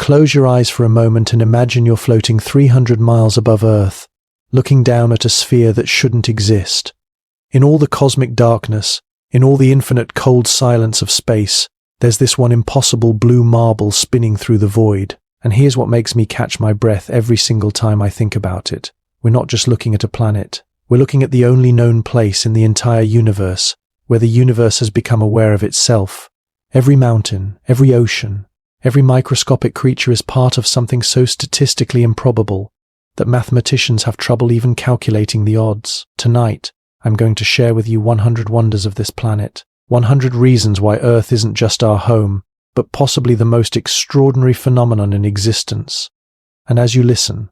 Close your eyes for a moment and imagine you're floating 300 miles above Earth, looking down at a sphere that shouldn't exist. In all the cosmic darkness, in all the infinite cold silence of space, there's this one impossible blue marble spinning through the void. And here's what makes me catch my breath every single time I think about it. We're not just looking at a planet. We're looking at the only known place in the entire universe, where the universe has become aware of itself. Every mountain, every ocean, every microscopic creature is part of something so statistically improbable that mathematicians have trouble even calculating the odds. Tonight, I'm going to share with you 100 wonders of this planet, 100 reasons why Earth isn't just our home, but possibly the most extraordinary phenomenon in existence. And as you listen,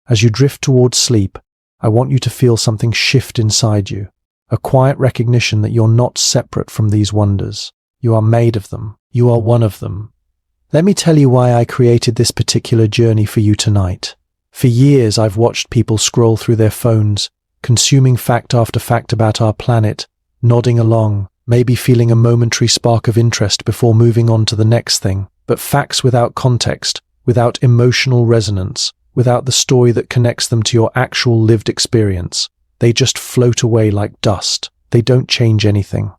as you drift towards sleep, I want you to feel something shift inside you, a quiet recognition that you're not separate from these wonders. You are made of them. You are one of them. Let me tell you why I created this particular journey for you tonight. For years, I've watched people scroll through their phones, consuming fact after fact about our planet, nodding along, maybe feeling a momentary spark of interest before moving on to the next thing. But facts without context, without emotional resonance, without the story that connects them to your actual lived experience, they just float away like dust. They don't change anything.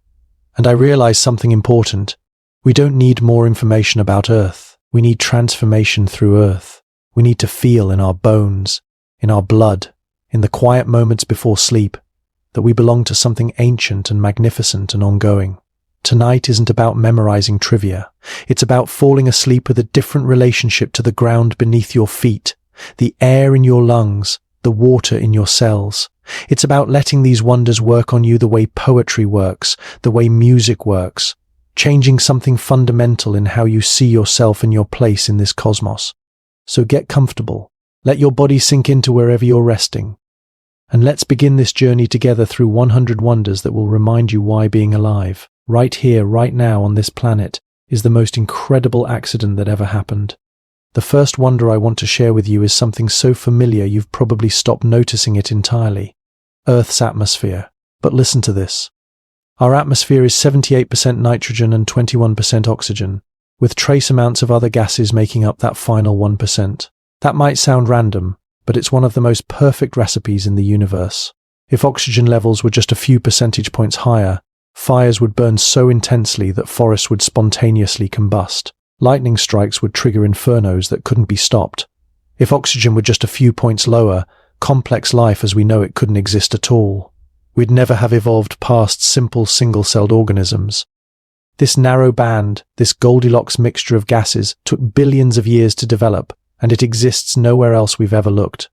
And I realized something important. We don't need more information about Earth. We need transformation through Earth. We need to feel in our bones, in our blood, in the quiet moments before sleep, that we belong to something ancient and magnificent and ongoing. Tonight isn't about memorizing trivia. It's about falling asleep with a different relationship to the ground beneath your feet, the air in your lungs, the water in your cells. It's about letting these wonders work on you the way poetry works, the way music works, changing something fundamental in how you see yourself and your place in this cosmos. So get comfortable. Let your body sink into wherever you're resting. And let's begin this journey together through 100 wonders that will remind you why being alive, right here, right now on this planet, is the most incredible accident that ever happened. The first wonder I want to share with you is something so familiar you've probably stopped noticing it entirely. Earth's atmosphere. But listen to this. Our atmosphere is 78% nitrogen and 21% oxygen, with trace amounts of other gases making up that final 1%. That might sound random, but it's one of the most perfect recipes in the universe. If oxygen levels were just a few percentage points higher, fires would burn so intensely that forests would spontaneously combust. Lightning strikes would trigger infernos that couldn't be stopped. If oxygen were just a few points lower, complex life as we know it couldn't exist at all. We'd never have evolved past simple single-celled organisms. This narrow band, this Goldilocks mixture of gases, took billions of years to develop, and it exists nowhere else we've ever looked.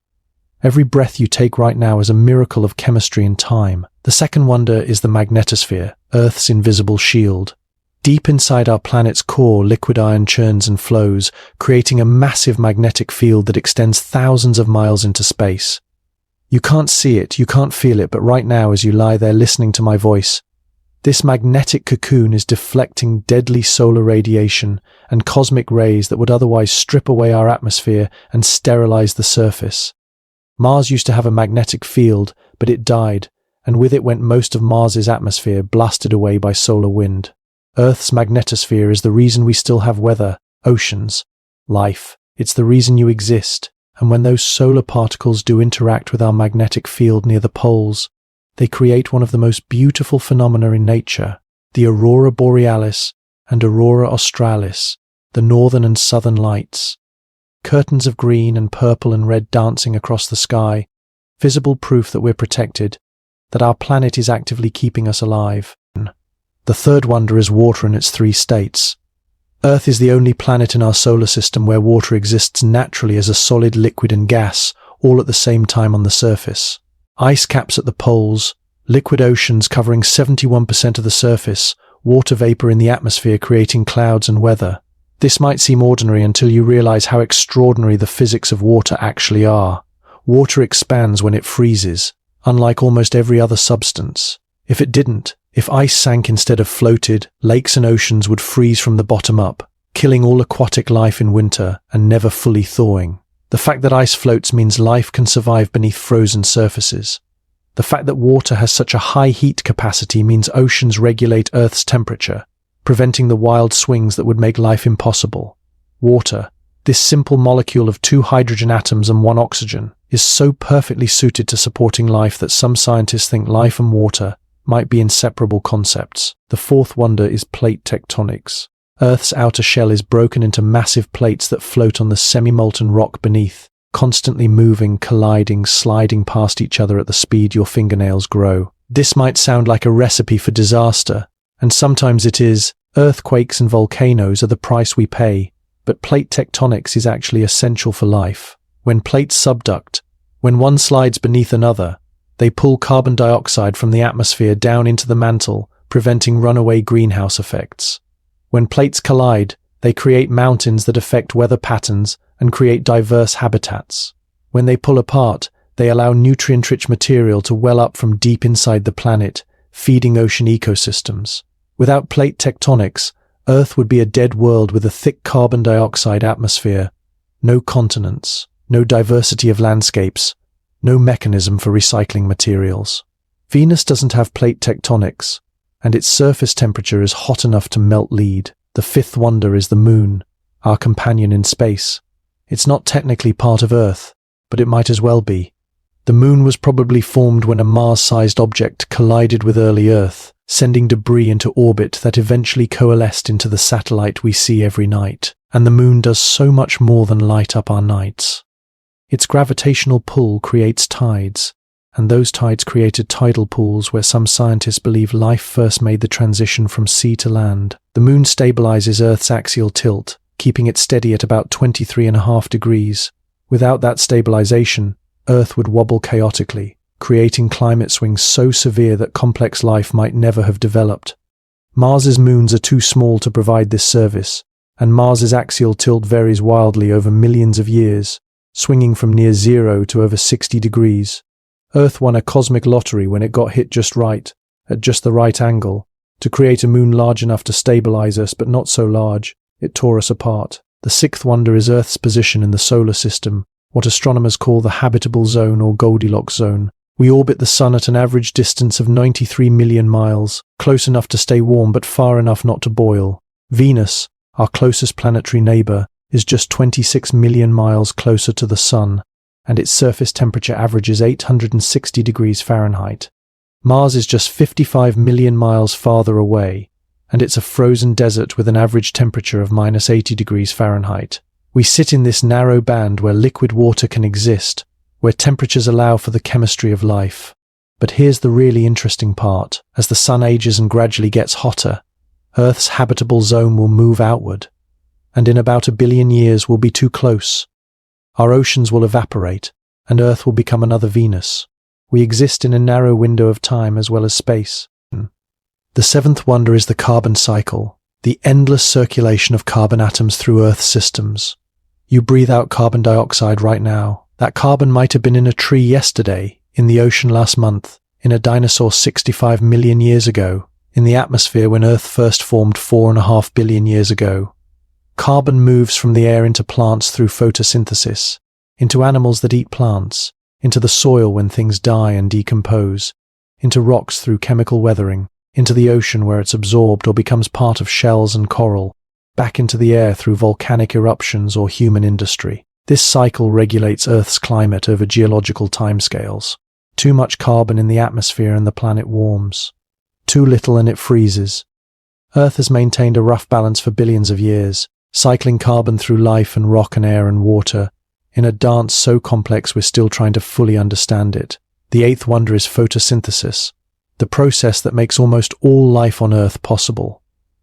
Every breath you take right now is a miracle of chemistry and time. The second wonder is the magnetosphere, Earth's invisible shield. Deep inside our planet's core, liquid iron churns and flows, creating a massive magnetic field that extends thousands of miles into space. You can't see it, you can't feel it, but right now as you lie there listening to my voice, this magnetic cocoon is deflecting deadly solar radiation and cosmic rays that would otherwise strip away our atmosphere and sterilize the surface. Mars used to have a magnetic field, but it died, and with it went most of Mars's atmosphere, blasted away by solar wind. Earth's magnetosphere is the reason we still have weather, oceans, life. It's the reason you exist. And when those solar particles do interact with our magnetic field near the poles, they create one of the most beautiful phenomena in nature, the aurora borealis and aurora australis, the northern and southern lights. Curtains of green and purple and red dancing across the sky, visible proof that we're protected, that our planet is actively keeping us alive. The third wonder is water in its 3 states. Earth is the only planet in our solar system where water exists naturally as a solid, liquid and gas, all at the same time on the surface. Ice caps at the poles, liquid oceans covering 71% of the surface, water vapor in the atmosphere creating clouds and weather. This might seem ordinary until you realize how extraordinary the physics of water actually are. Water expands when it freezes, unlike almost every other substance. If it didn't, if ice sank instead of floated, lakes and oceans would freeze from the bottom up, killing all aquatic life in winter and never fully thawing. The fact that ice floats means life can survive beneath frozen surfaces. The fact that water has such a high heat capacity means oceans regulate Earth's temperature, preventing the wild swings that would make life impossible. Water, This simple molecule of 2 hydrogen atoms and 1 oxygen is so perfectly suited to supporting life that some scientists think life and water might be inseparable concepts. The fourth wonder is plate tectonics. Earth's outer shell is broken into massive plates that float on the semi-molten rock beneath, constantly moving, colliding, sliding past each other at the speed your fingernails grow. This might sound like a recipe for disaster, and sometimes it is. Earthquakes and volcanoes are the price we pay, but plate tectonics is actually essential for life. When plates subduct, when one slides beneath another, they pull carbon dioxide from the atmosphere down into the mantle, preventing runaway greenhouse effects. When plates collide, they create mountains that affect weather patterns and create diverse habitats. When they pull apart, they allow nutrient-rich material to well up from deep inside the planet, feeding ocean ecosystems. Without plate tectonics, Earth would be a dead world with a thick carbon dioxide atmosphere, no continents, no diversity of landscapes, no mechanism for recycling materials. Venus doesn't have plate tectonics, and its surface temperature is hot enough to melt lead. The fifth wonder is the Moon, our companion in space. It's not technically part of Earth, but it might as well be. The Moon was probably formed when a Mars-sized object collided with early Earth, sending debris into orbit that eventually coalesced into the satellite we see every night. And the Moon does so much more than light up our nights. Its gravitational pull creates tides, and those tides created tidal pools where some scientists believe life first made the transition from sea to land. The Moon stabilizes Earth's axial tilt, keeping it steady at about 23.5 degrees. Without that stabilization, Earth would wobble chaotically, creating climate swings so severe that complex life might never have developed. Mars's moons are too small to provide this service, and Mars's axial tilt varies wildly over millions of years, swinging from near zero to over 60 degrees. Earth won a cosmic lottery when it got hit just right, at just the right angle, to create a moon large enough to stabilize us but not so large it tore us apart. The sixth wonder is Earth's position in the solar system, what astronomers call the habitable zone or Goldilocks zone. We orbit the Sun at an average distance of 93 million miles, close enough to stay warm but far enough not to boil. Venus, our closest planetary neighbor, is just 26 million miles closer to the Sun, and its surface temperature averages 860 degrees Fahrenheit. Mars is just 55 million miles farther away, and it's a frozen desert with an average temperature of -80 degrees Fahrenheit. We sit in this narrow band where liquid water can exist, where temperatures allow for the chemistry of life. But here's the really interesting part. As the Sun ages and gradually gets hotter, Earth's habitable zone will move outward, and in about 1 billion years we'll be too close. Our oceans will evaporate, and Earth will become another Venus. We exist in a narrow window of time as well as space. The seventh wonder is the carbon cycle, the endless circulation of carbon atoms through Earth's systems. You breathe out carbon dioxide right now. That carbon might have been in a tree yesterday, in the ocean last month, in a dinosaur 65 million years ago, in the atmosphere when Earth first formed 4.5 billion years ago. Carbon moves from the air into plants through photosynthesis, into animals that eat plants, into the soil when things die and decompose, into rocks through chemical weathering, into the ocean where it's absorbed or becomes part of shells and coral, back into the air through volcanic eruptions or human industry. This cycle regulates Earth's climate over geological timescales. Too much carbon in the atmosphere and the planet warms. Too little and it freezes. Earth has maintained a rough balance for billions of years, cycling carbon through life and rock and air and water, in a dance so complex we're still trying to fully understand it. The eighth wonder is photosynthesis, the process that makes almost all life on Earth possible.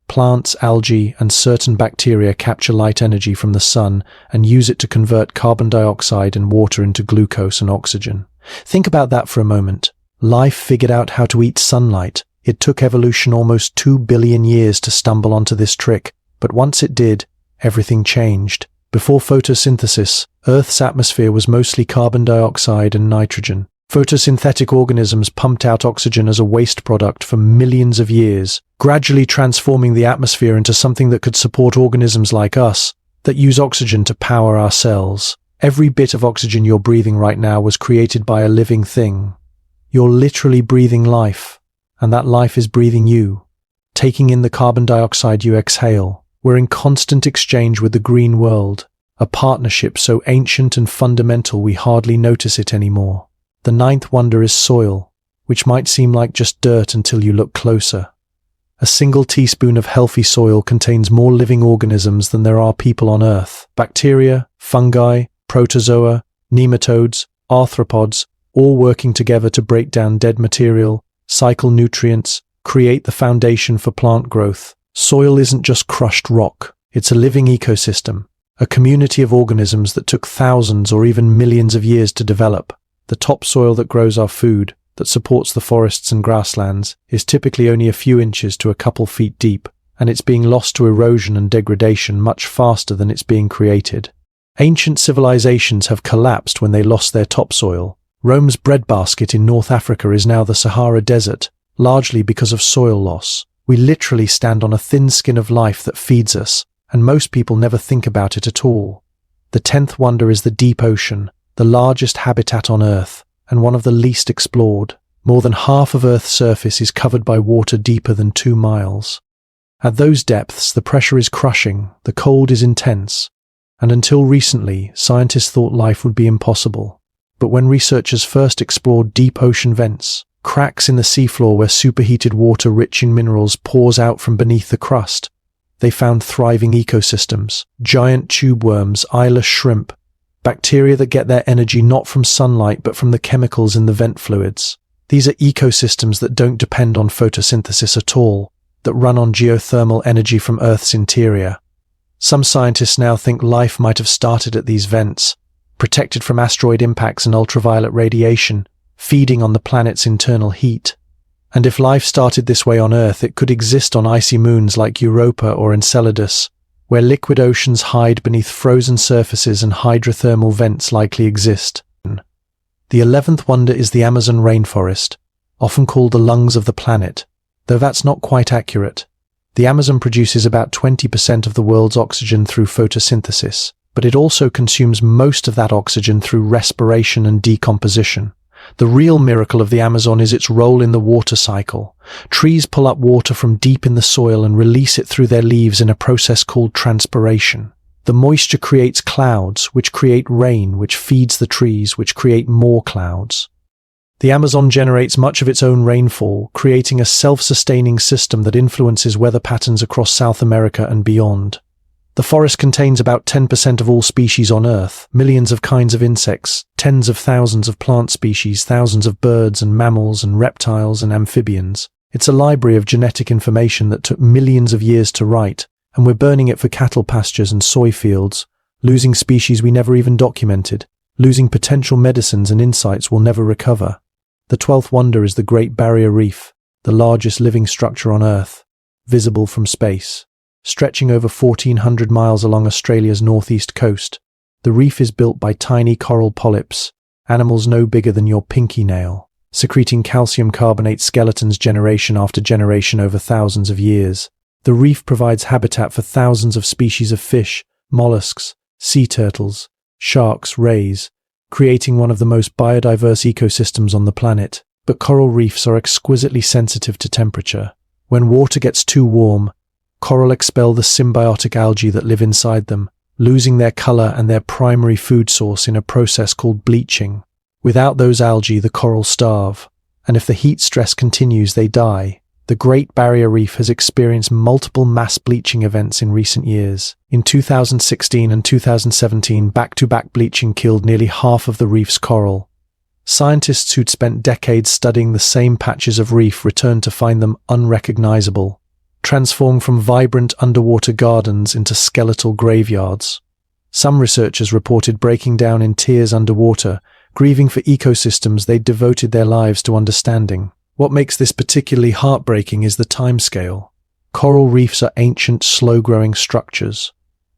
Plants, algae, and certain bacteria capture light energy from the sun and use it to convert carbon dioxide and water into glucose and oxygen. Think about that for a moment. Life figured out how to eat sunlight. It took evolution almost 2 billion years to stumble onto this trick, but once it did, everything changed. Before photosynthesis, Earth's atmosphere was mostly carbon dioxide and nitrogen. Photosynthetic organisms pumped out oxygen as a waste product for millions of years, gradually transforming the atmosphere into something that could support organisms like us, that use oxygen to power our cells. Every bit of oxygen you're breathing right now was created by a living thing. You're literally breathing life, and that life is breathing you, taking in the carbon dioxide you exhale. We're in constant exchange with the green world, a partnership so ancient and fundamental we hardly notice it anymore. The ninth wonder is soil, which might seem like just dirt until you look closer. A single teaspoon of healthy soil contains more living organisms than there are people on Earth. Bacteria, fungi, protozoa, nematodes, arthropods, all working together to break down dead material, cycle nutrients, create the foundation for plant growth. Soil isn't just crushed rock, it's a living ecosystem, a community of organisms that took thousands or even millions of years to develop. The topsoil that grows our food, that supports the forests and grasslands, is typically only a few inches to a couple feet deep, and it's being lost to erosion and degradation much faster than it's being created. Ancient civilizations have collapsed when they lost their topsoil. Rome's breadbasket in North Africa is now the Sahara Desert, largely because of soil loss. We literally stand on a thin skin of life that feeds us, and most people never think about it at all. The 10th wonder is the deep ocean, the largest habitat on Earth, and one of the least explored. More than half of Earth's surface is covered by water deeper than 2 miles. At those depths, the pressure is crushing, the cold is intense, and until recently, scientists thought life would be impossible. But when researchers first explored deep ocean vents, cracks in the seafloor where superheated water rich in minerals pours out from beneath the crust, they found thriving ecosystems, giant tube worms, eyeless shrimp, bacteria that get their energy not from sunlight but from the chemicals in the vent fluids. These are ecosystems that don't depend on photosynthesis at all, that run on geothermal energy from Earth's interior. Some scientists now think life might have started at these vents, protected from asteroid impacts and ultraviolet radiation, feeding on the planet's internal heat. And if life started this way on Earth, it could exist on icy moons like Europa or Enceladus, where liquid oceans hide beneath frozen surfaces and hydrothermal vents likely exist. The 11th wonder is the Amazon rainforest, often called the lungs of the planet, though that's not quite accurate. The Amazon produces about 20% of the world's oxygen through photosynthesis, but it also consumes most of that oxygen through respiration and decomposition. The real miracle of the Amazon is its role in the water cycle. Trees pull up water from deep in the soil and release it through their leaves in a process called transpiration. The moisture creates clouds, which create rain, which feeds the trees, which create more clouds. The Amazon generates much of its own rainfall, creating a self-sustaining system that influences weather patterns across South America and beyond. The forest contains about 10% of all species on Earth, millions of kinds of insects, tens of thousands of plant species, thousands of birds and mammals and reptiles and amphibians. It's a library of genetic information that took millions of years to write, and we're burning it for cattle pastures and soy fields, losing species we never even documented, losing potential medicines and insights we'll never recover. The 12th wonder is the Great Barrier Reef, the largest living structure on Earth, visible from space. Stretching over 1,400 miles along Australia's northeast coast, the reef is built by tiny coral polyps, animals no bigger than your pinky nail, secreting calcium carbonate skeletons generation after generation over thousands of years. The reef provides habitat for thousands of species of fish, mollusks, sea turtles, sharks, rays, creating one of the most biodiverse ecosystems on the planet. But coral reefs are exquisitely sensitive to temperature. When water gets too warm, coral expel the symbiotic algae that live inside them, losing their color and their primary food source in a process called bleaching. Without those algae, the coral starve, and if the heat stress continues, they die. The Great Barrier Reef has experienced multiple mass bleaching events in recent years. In 2016 and 2017, back-to-back bleaching killed nearly half of the reef's coral. Scientists who'd spent decades studying the same patches of reef returned to find them unrecognizable, transformed from vibrant underwater gardens into skeletal graveyards. Some researchers reported breaking down in tears underwater, grieving for ecosystems they'd devoted their lives to understanding. What makes this particularly heartbreaking is the timescale. Coral reefs are ancient, slow-growing structures.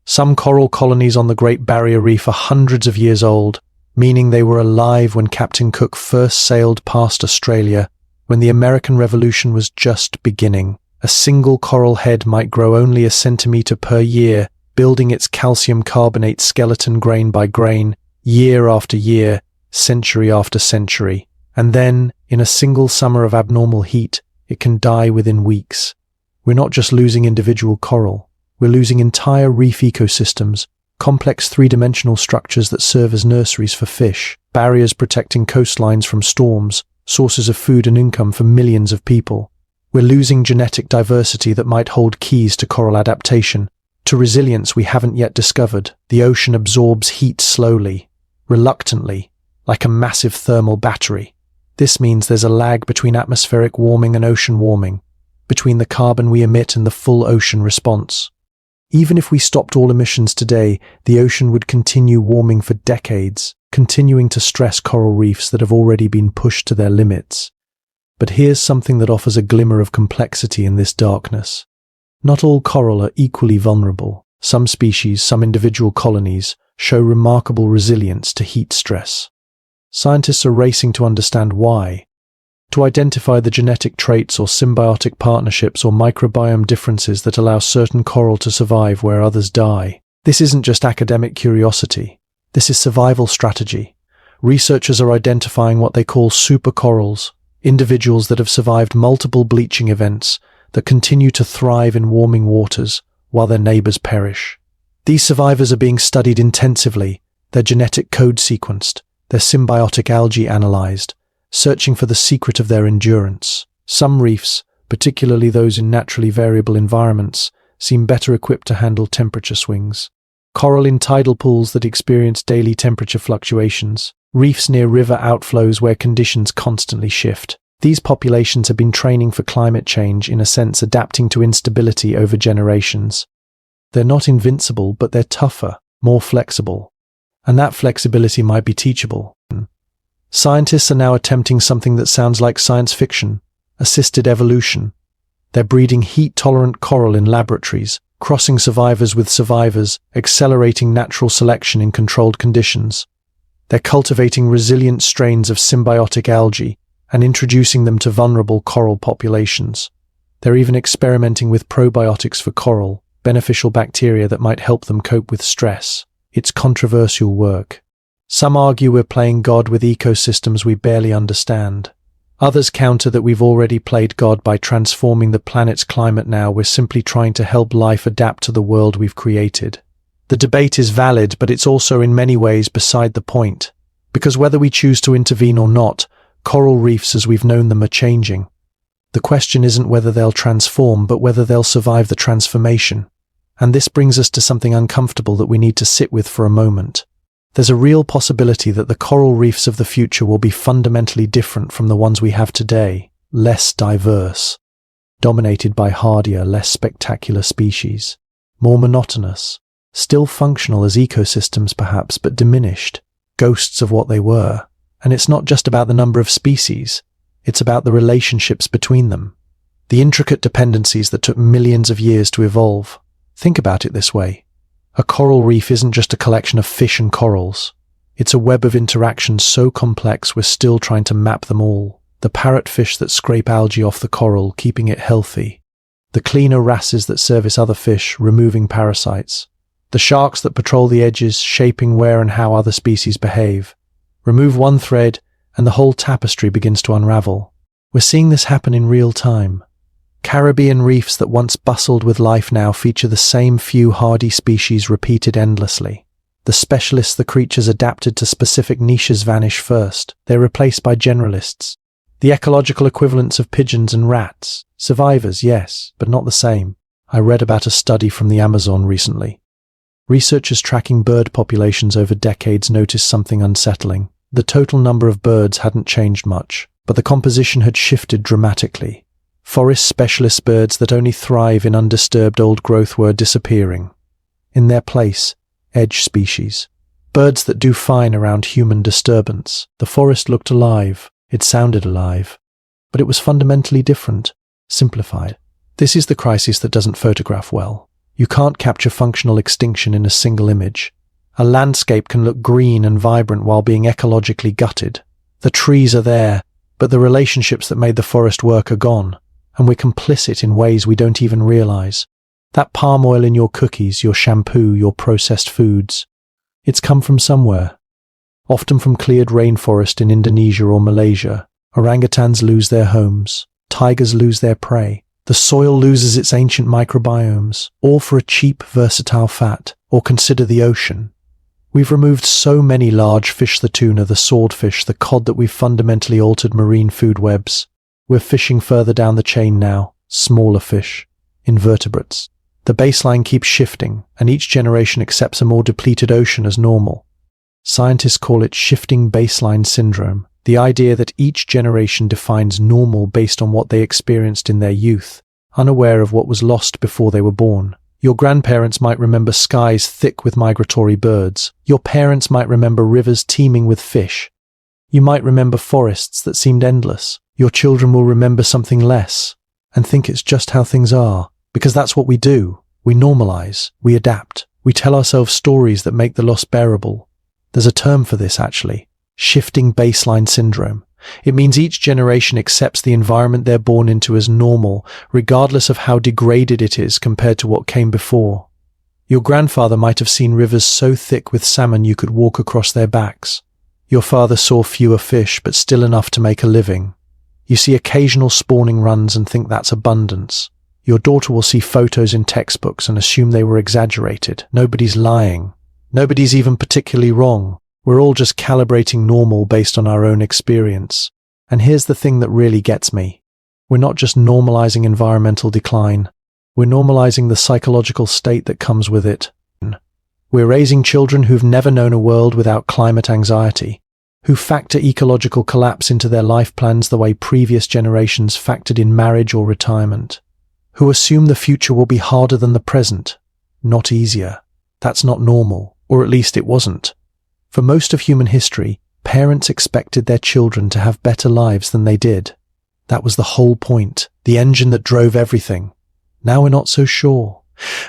Some coral colonies on the Great Barrier Reef are hundreds of years old, meaning they were alive when Captain Cook first sailed past Australia, when the American Revolution was just beginning. A single coral head might grow only a centimeter per year, building its calcium carbonate skeleton grain by grain, year after year, century after century. And then, in a single summer of abnormal heat, it can die within weeks. We're not just losing individual coral, we're losing entire reef ecosystems, complex three-dimensional structures that serve as nurseries for fish, barriers protecting coastlines from storms, sources of food and income for millions of people. We're losing genetic diversity that might hold keys to coral adaptation, to resilience we haven't yet discovered. The ocean absorbs heat slowly, reluctantly, like a massive thermal battery. This means there's a lag between atmospheric warming and ocean warming, between the carbon we emit and the full ocean response. Even if we stopped all emissions today, the ocean would continue warming for decades, continuing to stress coral reefs that have already been pushed to their limits. But here's something that offers a glimmer of complexity in this darkness. Not all coral are equally vulnerable. Some species, some individual colonies, show remarkable resilience to heat stress. Scientists are racing to understand why, to identify the genetic traits or symbiotic partnerships or microbiome differences that allow certain coral to survive where others die. This isn't just academic curiosity. This is survival strategy. Researchers are identifying what they call supercorals, individuals that have survived multiple bleaching events, that continue to thrive in warming waters while their neighbors perish. These survivors are being studied intensively, their genetic code sequenced, their symbiotic algae analyzed, searching for the secret of their endurance. Some reefs, particularly those in naturally variable environments, seem better equipped to handle temperature swings. Coral in tidal pools that experience daily temperature fluctuations, reefs near river outflows where conditions constantly shift. These populations have been training for climate change, in a sense adapting to instability over generations. They're not invincible, but they're tougher, more flexible. And that flexibility might be teachable. Scientists are now attempting something that sounds like science fiction: assisted evolution. They're breeding heat-tolerant coral in laboratories, crossing survivors with survivors, accelerating natural selection in controlled conditions. They're cultivating resilient strains of symbiotic algae and introducing them to vulnerable coral populations. They're even experimenting with probiotics for coral, beneficial bacteria that might help them cope with stress. It's controversial work. Some argue we're playing God with ecosystems we barely understand. Others counter that we've already played God by transforming the planet's climate. Now we're simply trying to help life adapt to the world we've created. The debate is valid, but it's also in many ways beside the point. Because whether we choose to intervene or not, coral reefs as we've known them are changing. The question isn't whether they'll transform, but whether they'll survive the transformation. And this brings us to something uncomfortable that we need to sit with for a moment. There's a real possibility that the coral reefs of the future will be fundamentally different from the ones we have today, less diverse, dominated by hardier, less spectacular species, more monotonous, still functional as ecosystems perhaps, but diminished, ghosts of what they were. And it's not just about the number of species, it's about the relationships between them, the intricate dependencies that took millions of years to evolve. Think about it this way. A coral reef isn't just a collection of fish and corals. It's a web of interactions so complex we're still trying to map them all. The parrotfish that scrape algae off the coral, keeping it healthy. The cleaner wrasses that service other fish, removing parasites. The sharks that patrol the edges, shaping where and how other species behave. Remove one thread, and the whole tapestry begins to unravel. We're seeing this happen in real time. Caribbean reefs that once bustled with life now feature the same few hardy species repeated endlessly. The specialists, the creatures adapted to specific niches, vanish first. They're replaced by generalists. The ecological equivalents of pigeons and rats. Survivors, yes, but not the same. I read about a study from the Amazon recently. Researchers tracking bird populations over decades noticed something unsettling. The total number of birds hadn't changed much, but the composition had shifted dramatically. Forest specialist birds that only thrive in undisturbed old growth were disappearing. In their place, edge species. Birds that do fine around human disturbance. The forest looked alive. It sounded alive. But it was fundamentally different, simplified. This is the crisis that doesn't photograph well. You can't capture functional extinction in a single image. A landscape can look green and vibrant while being ecologically gutted. The trees are there, but the relationships that made the forest work are gone. And we're complicit in ways we don't even realize. That palm oil in your cookies, your shampoo, your processed foods, it's come from somewhere. Often from cleared rainforest in Indonesia or Malaysia. Orangutans lose their homes. Tigers lose their prey. The soil loses its ancient microbiomes, all for a cheap, versatile fat. Or consider the ocean. We've removed so many large fish, the tuna, the swordfish, the cod, that we've fundamentally altered marine food webs. We're fishing further down the chain now, smaller fish, invertebrates. The baseline keeps shifting, and each generation accepts a more depleted ocean as normal. Scientists call it shifting baseline syndrome, the idea that each generation defines normal based on what they experienced in their youth, unaware of what was lost before they were born. Your grandparents might remember skies thick with migratory birds. Your parents might remember rivers teeming with fish. You might remember forests that seemed endless. Your children will remember something less and think it's just how things are, because that's what we do. We normalize, we adapt, we tell ourselves stories that make the loss bearable. There's a term for this, actually. Shifting baseline syndrome. It means each generation accepts the environment they're born into as normal, regardless of how degraded it is compared to what came before. Your grandfather might have seen rivers so thick with salmon you could walk across their backs. Your father saw fewer fish, but still enough to make a living. You see occasional spawning runs and think that's abundance. Your daughter will see photos in textbooks and assume they were exaggerated. Nobody's lying. Nobody's even particularly wrong. We're all just calibrating normal based on our own experience. And here's the thing that really gets me. We're not just normalizing environmental decline. We're normalizing the psychological state that comes with it. We're raising children who've never known a world without climate anxiety, who factor ecological collapse into their life plans the way previous generations factored in marriage or retirement, who assume the future will be harder than the present, not easier. That's not normal, or at least it wasn't. For most of human history, parents expected their children to have better lives than they did. That was the whole point, the engine that drove everything. Now we're not so sure.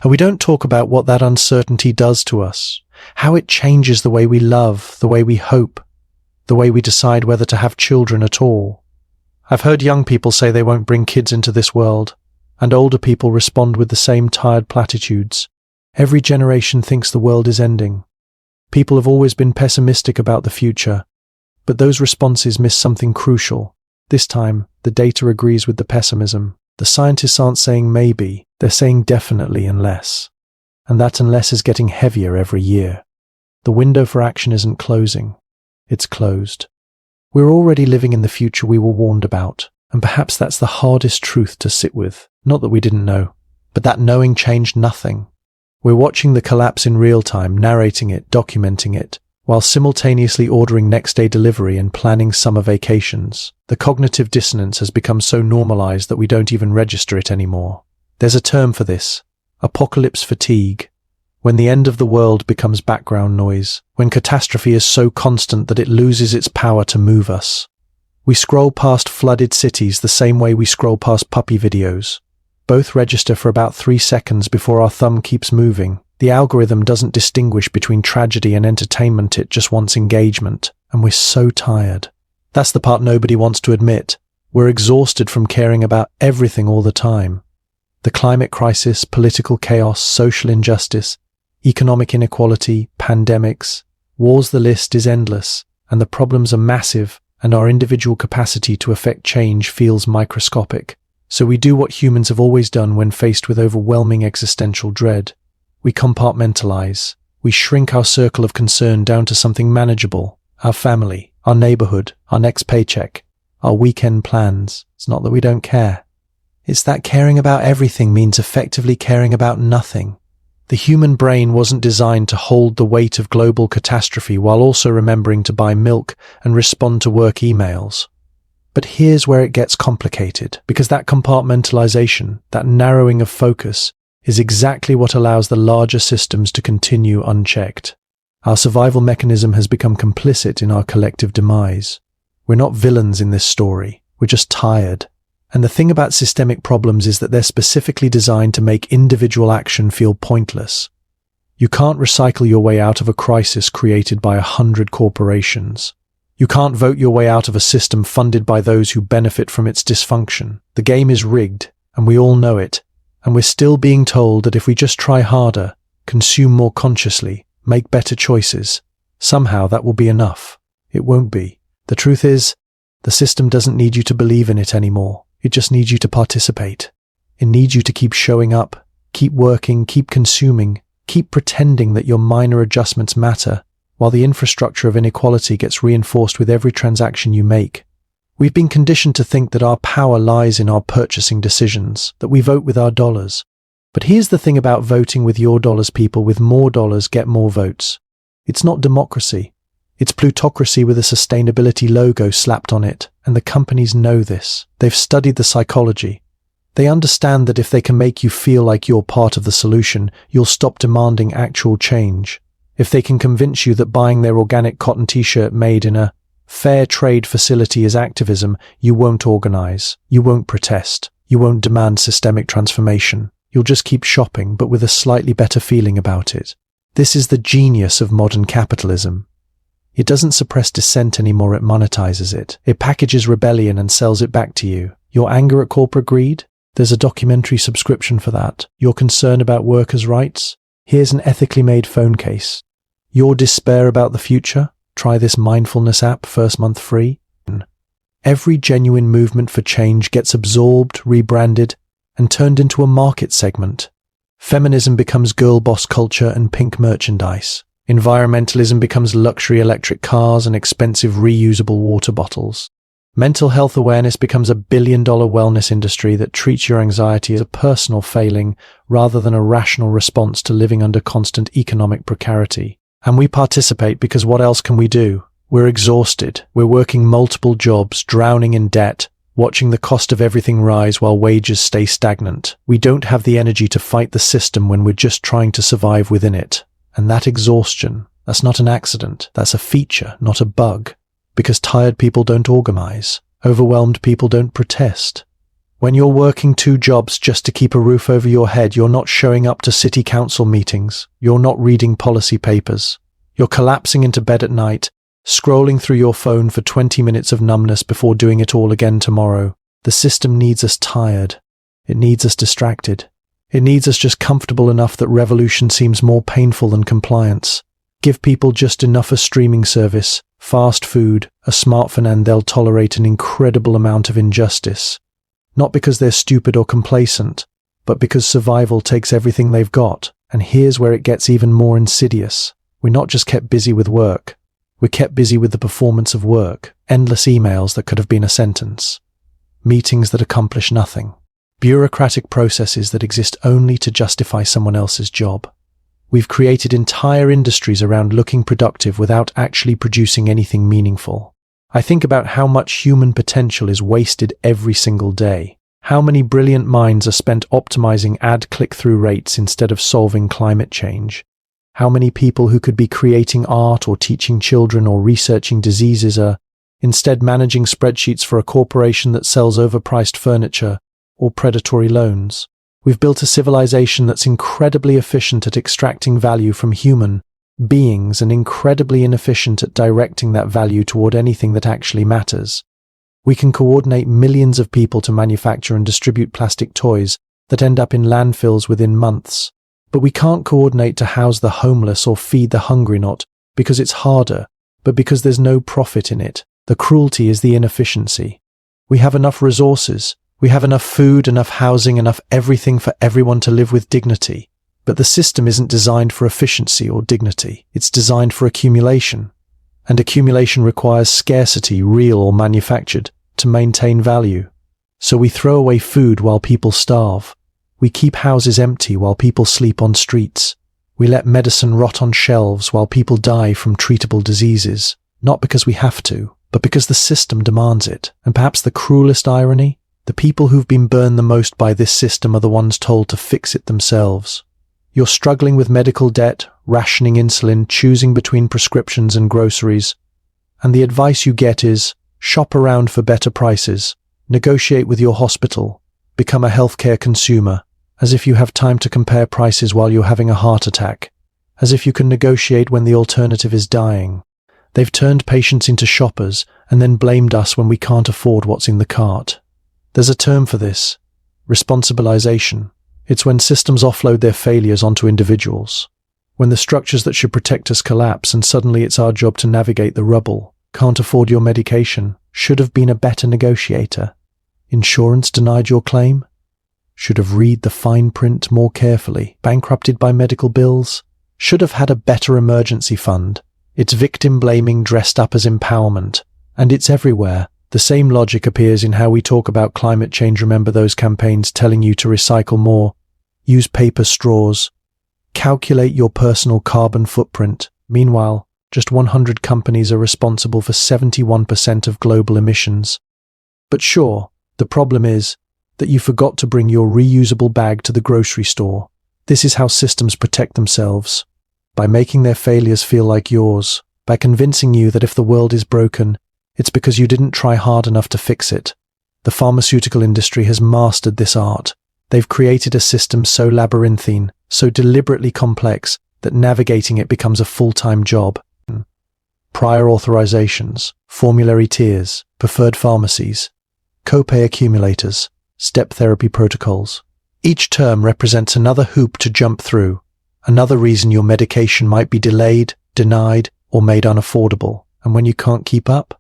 And we don't talk about what that uncertainty does to us, how it changes the way we love, the way we hope, the way we decide whether to have children at all. I've heard young people say they won't bring kids into this world, and older people respond with the same tired platitudes. Every generation thinks the world is ending. People have always been pessimistic about the future, but those responses miss something crucial. This time, the data agrees with the pessimism. The scientists aren't saying maybe, they're saying definitely unless. And that unless is getting heavier every year. The window for action isn't closing, it's closed. We're already living in the future we were warned about, and perhaps that's the hardest truth to sit with. Not that we didn't know, but that knowing changed nothing. We're watching the collapse in real time, narrating it, documenting it, while simultaneously ordering next-day delivery and planning summer vacations. The cognitive dissonance has become so normalized that we don't even register it anymore. There's a term for this, apocalypse fatigue, when the end of the world becomes background noise, when catastrophe is so constant that it loses its power to move us. We scroll past flooded cities the same way we scroll past puppy videos. Both register for about 3 seconds before our thumb keeps moving. The algorithm doesn't distinguish between tragedy and entertainment, it just wants engagement. And we're so tired. That's the part nobody wants to admit. We're exhausted from caring about everything all the time. The climate crisis, political chaos, social injustice, economic inequality, pandemics, wars, the list is endless, and the problems are massive, and our individual capacity to affect change feels microscopic. So we do what humans have always done when faced with overwhelming existential dread. We compartmentalize. We shrink our circle of concern down to something manageable. Our family, our neighborhood, our next paycheck, our weekend plans. It's not that we don't care. It's that caring about everything means effectively caring about nothing. The human brain wasn't designed to hold the weight of global catastrophe while also remembering to buy milk and respond to work emails. But here's where it gets complicated, because that compartmentalization, that narrowing of focus, is exactly what allows the larger systems to continue unchecked. Our survival mechanism has become complicit in our collective demise. We're not villains in this story, we're just tired. And the thing about systemic problems is that they're specifically designed to make individual action feel pointless. You can't recycle your way out of a crisis created by 100 corporations. You can't vote your way out of a system funded by those who benefit from its dysfunction. The game is rigged, and we all know it. And we're still being told that if we just try harder, consume more consciously, make better choices, somehow that will be enough. It won't be. The truth is, the system doesn't need you to believe in it anymore. It just needs you to participate. It needs you to keep showing up, keep working, keep consuming, keep pretending that your minor adjustments matter, while the infrastructure of inequality gets reinforced with every transaction you make. We've been conditioned to think that our power lies in our purchasing decisions, that we vote with our dollars. But here's the thing about voting with your dollars: people with more dollars get more votes. It's not democracy. It's plutocracy with a sustainability logo slapped on it, and the companies know this. They've studied the psychology. They understand that if they can make you feel like you're part of the solution, you'll stop demanding actual change. If they can convince you that buying their organic cotton t-shirt made in a fair trade facility is activism, you won't organize, you won't protest, you won't demand systemic transformation. You'll just keep shopping, but with a slightly better feeling about it. This is the genius of modern capitalism. It doesn't suppress dissent anymore, it monetizes it. It packages rebellion and sells it back to you. Your anger at corporate greed? There's a documentary subscription for that. Your concern about workers' rights? Here's an ethically made phone case. Your despair about the future? Try this mindfulness app, first month free. Every genuine movement for change gets absorbed, rebranded, and turned into a market segment. Feminism becomes girl boss culture and pink merchandise. Environmentalism becomes luxury electric cars and expensive reusable water bottles. Mental health awareness becomes a billion-dollar wellness industry that treats your anxiety as a personal failing rather than a rational response to living under constant economic precarity. And we participate because what else can we do? We're exhausted. We're working multiple jobs, drowning in debt, watching the cost of everything rise while wages stay stagnant. We don't have the energy to fight the system when we're just trying to survive within it. And that exhaustion, that's not an accident. That's a feature, not a bug. Because tired people don't organize. Overwhelmed people don't protest. When you're working 2 jobs just to keep a roof over your head, you're not showing up to city council meetings. You're not reading policy papers. You're collapsing into bed at night, scrolling through your phone for 20 minutes of numbness before doing it all again tomorrow. The system needs us tired. It needs us distracted. It needs us just comfortable enough that revolution seems more painful than compliance. Give people just enough a streaming service, fast food, a smartphone, and they'll tolerate an incredible amount of injustice. Not because they're stupid or complacent, but because survival takes everything they've got. And here's where it gets even more insidious. We're not just kept busy with work. We're kept busy with the performance of work. Endless emails that could have been a sentence. Meetings that accomplish nothing. Bureaucratic processes that exist only to justify someone else's job. We've created entire industries around looking productive without actually producing anything meaningful. I think about how much human potential is wasted every single day. How many brilliant minds are spent optimizing ad click-through rates instead of solving climate change? How many people who could be creating art or teaching children or researching diseases are instead managing spreadsheets for a corporation that sells overpriced furniture or predatory loans? We've built a civilization that's incredibly efficient at extracting value from human beings and incredibly inefficient at directing that value toward anything that actually matters. We can coordinate millions of people to manufacture and distribute plastic toys that end up in landfills within months. But we can't coordinate to house the homeless or feed the hungry, not because it's harder, but because there's no profit in it. The cruelty is the inefficiency. We have enough resources. We have enough food, enough housing, enough everything for everyone to live with dignity. But the system isn't designed for efficiency or dignity. It's designed for accumulation. And accumulation requires scarcity, real or manufactured, to maintain value. So we throw away food while people starve. We keep houses empty while people sleep on streets. We let medicine rot on shelves while people die from treatable diseases. Not because we have to, but because the system demands it. And perhaps the cruelest irony? The people who've been burned the most by this system are the ones told to fix it themselves. You're struggling with medical debt, rationing insulin, choosing between prescriptions and groceries. And the advice you get is, shop around for better prices, negotiate with your hospital, become a healthcare consumer, as if you have time to compare prices while you're having a heart attack, as if you can negotiate when the alternative is dying. They've turned patients into shoppers and then blamed us when we can't afford what's in the cart. There's a term for this, responsibilization. It's when systems offload their failures onto individuals. When the structures that should protect us collapse and suddenly it's our job to navigate the rubble. Can't afford your medication. Should have been a better negotiator. Insurance denied your claim. should have read the fine print more carefully, bankrupted by medical bills, should have had a better emergency fund. It's victim blaming dressed up as empowerment, and it's everywhere. The same logic appears in how we talk about climate change. Remember those campaigns telling you to recycle more, use paper straws, calculate your personal carbon footprint. Meanwhile, just 100 companies are responsible for 71% of global emissions. But sure, the problem is that you forgot to bring your reusable bag to the grocery store. This is how systems protect themselves, by making their failures feel like yours, by convincing you that if the world is broken, it's because you didn't try hard enough to fix it. The pharmaceutical industry has mastered this art. They've created a system so labyrinthine, so deliberately complex, that navigating it becomes a full-time job. Prior authorizations, formulary tiers, preferred pharmacies, copay accumulators, step therapy protocols. Each term represents another hoop to jump through, another reason your medication might be delayed, denied, or made unaffordable. And when you can't keep up,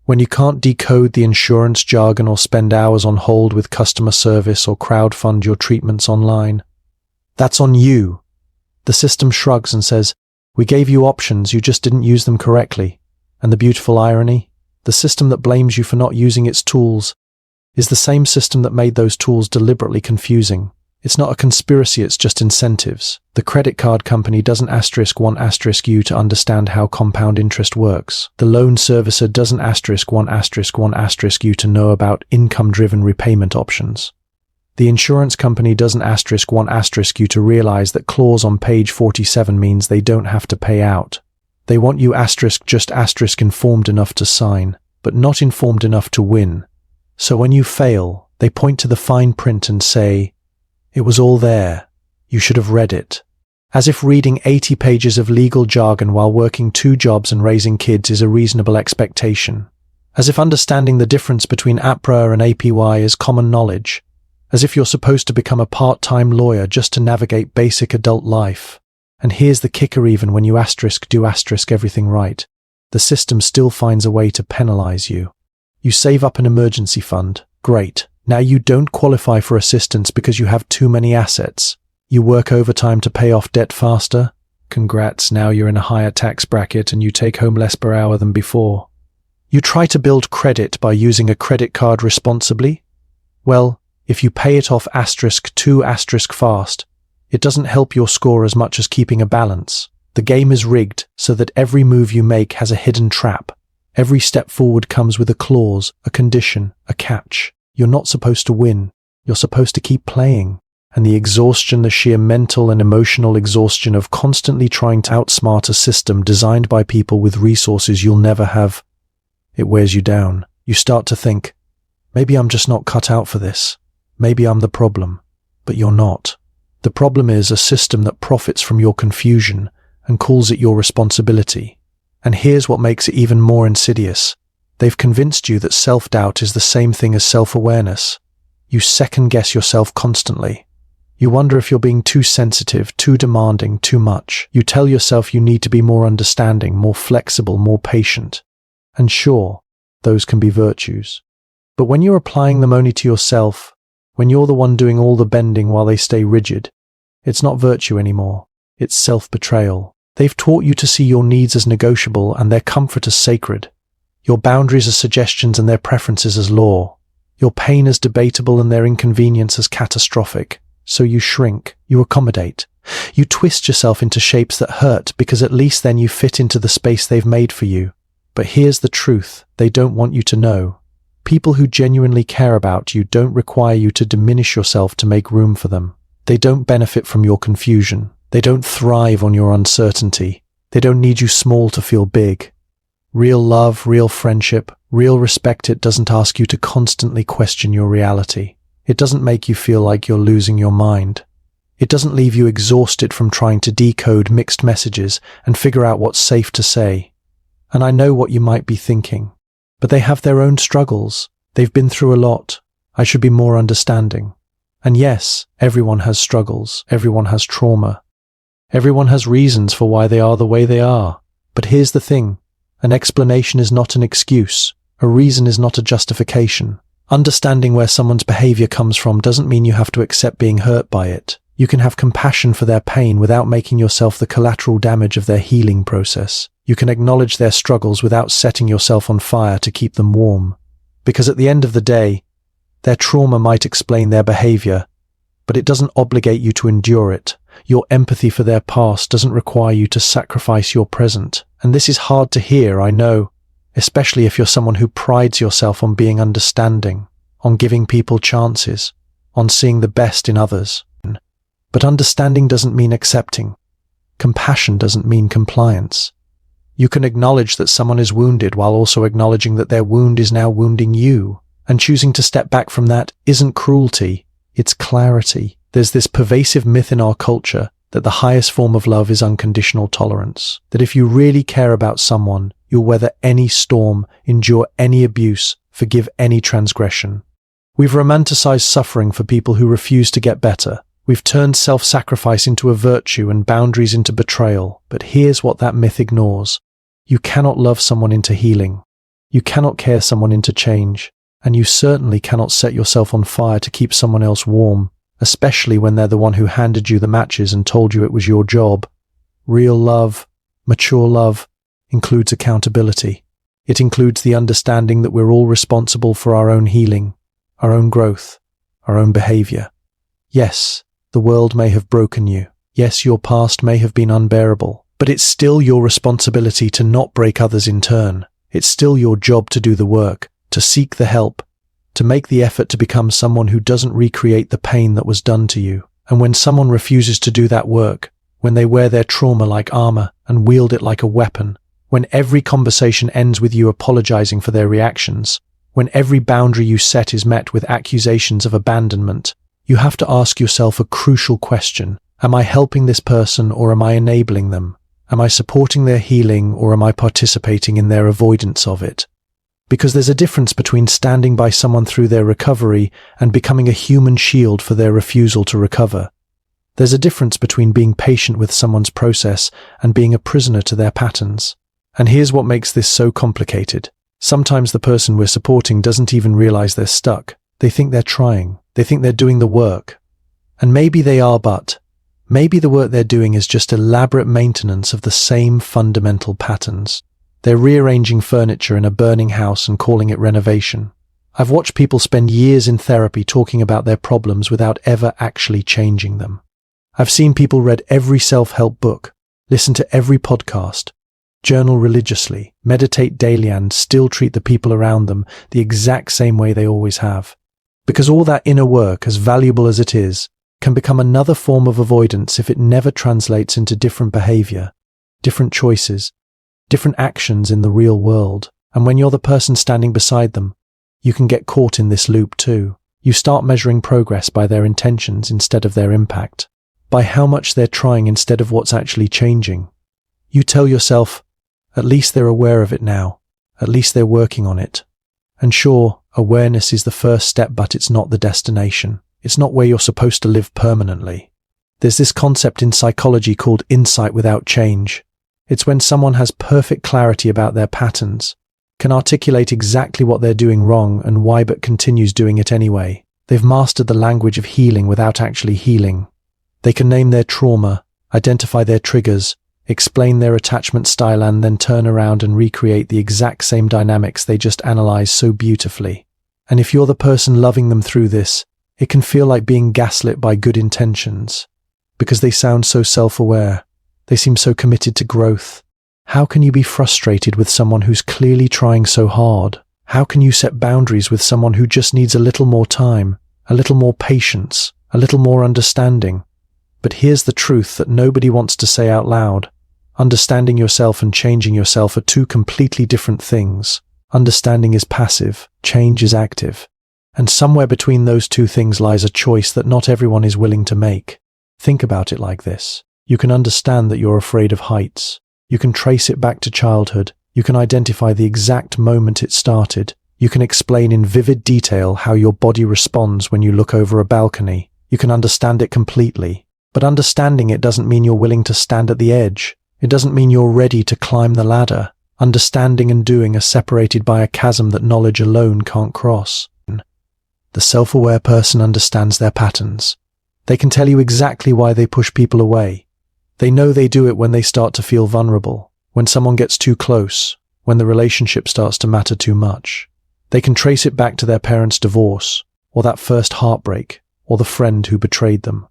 when you can't decode the insurance jargon or spend hours on hold with customer service or crowdfund your treatments online, that's on you. The system shrugs and says, "We gave you options, you just didn't use them correctly." And the beautiful irony, the system that blames you for not using its tools is the same system that made those tools deliberately confusing. It's not a conspiracy, it's just incentives. The credit card company doesn't want you to understand how compound interest works. The loan servicer doesn't want you to know about income-driven repayment options. The insurance company doesn't want you to realize that clause on page 47 means they don't have to pay out. They want you just informed enough to sign, but not informed enough to win. So when you fail, they point to the fine print and say, "It was all there. You should have read it." As if reading 80 pages of legal jargon while working 2 jobs and raising kids is a reasonable expectation. As if understanding the difference between APRA and APY is common knowledge. As if you're supposed to become a part-time lawyer just to navigate basic adult life. And here's the kicker: even when you do everything right, the system still finds a way to penalize you. You save up an emergency fund. Great. Now you don't qualify for assistance because you have too many assets. You work overtime to pay off debt faster. Congrats, now you're in a higher tax bracket and you take home less per hour than before. You try to build credit by using a credit card responsibly. Well, if you pay it off *2 fast, it doesn't help your score as much as keeping a balance. The game is rigged so that every move you make has a hidden trap. Every step forward comes with a clause, a condition, a catch. You're not supposed to win. You're supposed to keep playing. And the exhaustion, the sheer mental and emotional exhaustion of constantly trying to outsmart a system designed by people with resources you'll never have, it wears you down. You start to think, maybe I'm just not cut out for this. Maybe I'm the problem. But you're not. The problem is a system that profits from your confusion and calls it your responsibility. And here's what makes it even more insidious. They've convinced you that self-doubt is the same thing as self-awareness. You second-guess yourself constantly. You wonder if you're being too sensitive, too demanding, too much. You tell yourself you need to be more understanding, more flexible, more patient. And sure, those can be virtues. But when you're applying them only to yourself, when you're the one doing all the bending while they stay rigid, it's not virtue anymore. It's self-betrayal. They've taught you to see your needs as negotiable and their comfort as sacred. Your boundaries as suggestions and their preferences as law. Your pain as debatable and their inconvenience as catastrophic. So you shrink, you accommodate. You twist yourself into shapes that hurt because at least then you fit into the space they've made for you. But here's the truth they don't want you to know. People who genuinely care about you don't require you to diminish yourself to make room for them. They don't benefit from your confusion. They don't thrive on your uncertainty. They don't need you small to feel big. Real love, real friendship, real respect, it doesn't ask you to constantly question your reality. It doesn't make you feel like you're losing your mind. It doesn't leave you exhausted from trying to decode mixed messages and figure out what's safe to say. And I know what you might be thinking, but they have their own struggles. They've been through a lot. I should be more understanding. And yes, everyone has struggles. Everyone has trauma. Everyone has reasons for why they are the way they are. But here's the thing. An explanation is not an excuse. A reason is not a justification. Understanding where someone's behavior comes from doesn't mean you have to accept being hurt by it. You can have compassion for their pain without making yourself the collateral damage of their healing process. You can acknowledge their struggles without setting yourself on fire to keep them warm. Because at the end of the day, their trauma might explain their behavior, but it doesn't obligate you to endure it. Your empathy for their past doesn't require you to sacrifice your present. And this is hard to hear, I know, especially if you're someone who prides yourself on being understanding, on giving people chances, on seeing the best in others. But understanding doesn't mean accepting. Compassion doesn't mean compliance. You can acknowledge that someone is wounded while also acknowledging that their wound is now wounding you. And choosing to step back from that isn't cruelty, it's clarity. There's this pervasive myth in our culture that the highest form of love is unconditional tolerance. That if you really care about someone, you'll weather any storm, endure any abuse, forgive any transgression. We've romanticized suffering for people who refuse to get better. We've turned self-sacrifice into a virtue and boundaries into betrayal. But here's what that myth ignores. You cannot love someone into healing. You cannot care someone into change. And you certainly cannot set yourself on fire to keep someone else warm, especially when they're the one who handed you the matches and told you it was your job. Real love, mature love, includes accountability. It includes the understanding that we're all responsible for our own healing, our own growth, our own behavior. Yes, the world may have broken you. Yes, your past may have been unbearable, but it's still your responsibility to not break others in turn. It's still your job to do the work, to seek the help, to make the effort to become someone who doesn't recreate the pain that was done to you. And when someone refuses to do that work, when they wear their trauma like armor and wield it like a weapon, when every conversation ends with you apologizing for their reactions, when every boundary you set is met with accusations of abandonment, you have to ask yourself a crucial question. Am I helping this person or am I enabling them? Am I supporting their healing or am I participating in their avoidance of it? Because there's a difference between standing by someone through their recovery and becoming a human shield for their refusal to recover. There's a difference between being patient with someone's process and being a prisoner to their patterns. And here's what makes this so complicated. Sometimes the person we're supporting doesn't even realize they're stuck. They think they're trying. They think they're doing the work. And maybe they are, but maybe the work they're doing is just elaborate maintenance of the same fundamental patterns. They're rearranging furniture in a burning house and calling it renovation. I've watched people spend years in therapy talking about their problems without ever actually changing them. I've seen people read every self-help book, listen to every podcast, journal religiously, meditate daily and still treat the people around them the exact same way they always have. Because all that inner work, as valuable as it is, can become another form of avoidance if it never translates into different behavior, different choices, different actions in the real world. And when you're the person standing beside them, you can get caught in this loop too. You start measuring progress by their intentions instead of their impact, by how much they're trying instead of what's actually changing. You tell yourself, at least they're aware of it now, at least they're working on it. And sure, awareness is the first step, but it's not the destination. It's not where you're supposed to live permanently. There's this concept in psychology called insight without change. It's when someone has perfect clarity about their patterns, can articulate exactly what they're doing wrong and why, but continues doing it anyway. They've mastered the language of healing without actually healing. They can name their trauma, identify their triggers, explain their attachment style, and then turn around and recreate the exact same dynamics they just analyzed so beautifully. And if you're the person loving them through this, it can feel like being gaslit by good intentions, because they sound so self-aware. They seem so committed to growth. How can you be frustrated with someone who's clearly trying so hard? How can you set boundaries with someone who just needs a little more time, a little more patience, a little more understanding? But here's the truth that nobody wants to say out loud. Understanding yourself and changing yourself are two completely different things. Understanding is passive, change is active. And somewhere between those two things lies a choice that not everyone is willing to make. Think about it like this. You can understand that you're afraid of heights. You can trace it back to childhood. You can identify the exact moment it started. You can explain in vivid detail how your body responds when you look over a balcony. You can understand it completely. But understanding it doesn't mean you're willing to stand at the edge. It doesn't mean you're ready to climb the ladder. Understanding and doing are separated by a chasm that knowledge alone can't cross. The self-aware person understands their patterns. They can tell you exactly why they push people away. They know they do it when they start to feel vulnerable, when someone gets too close, when the relationship starts to matter too much. They can trace it back to their parents' divorce, or that first heartbreak, or the friend who betrayed them.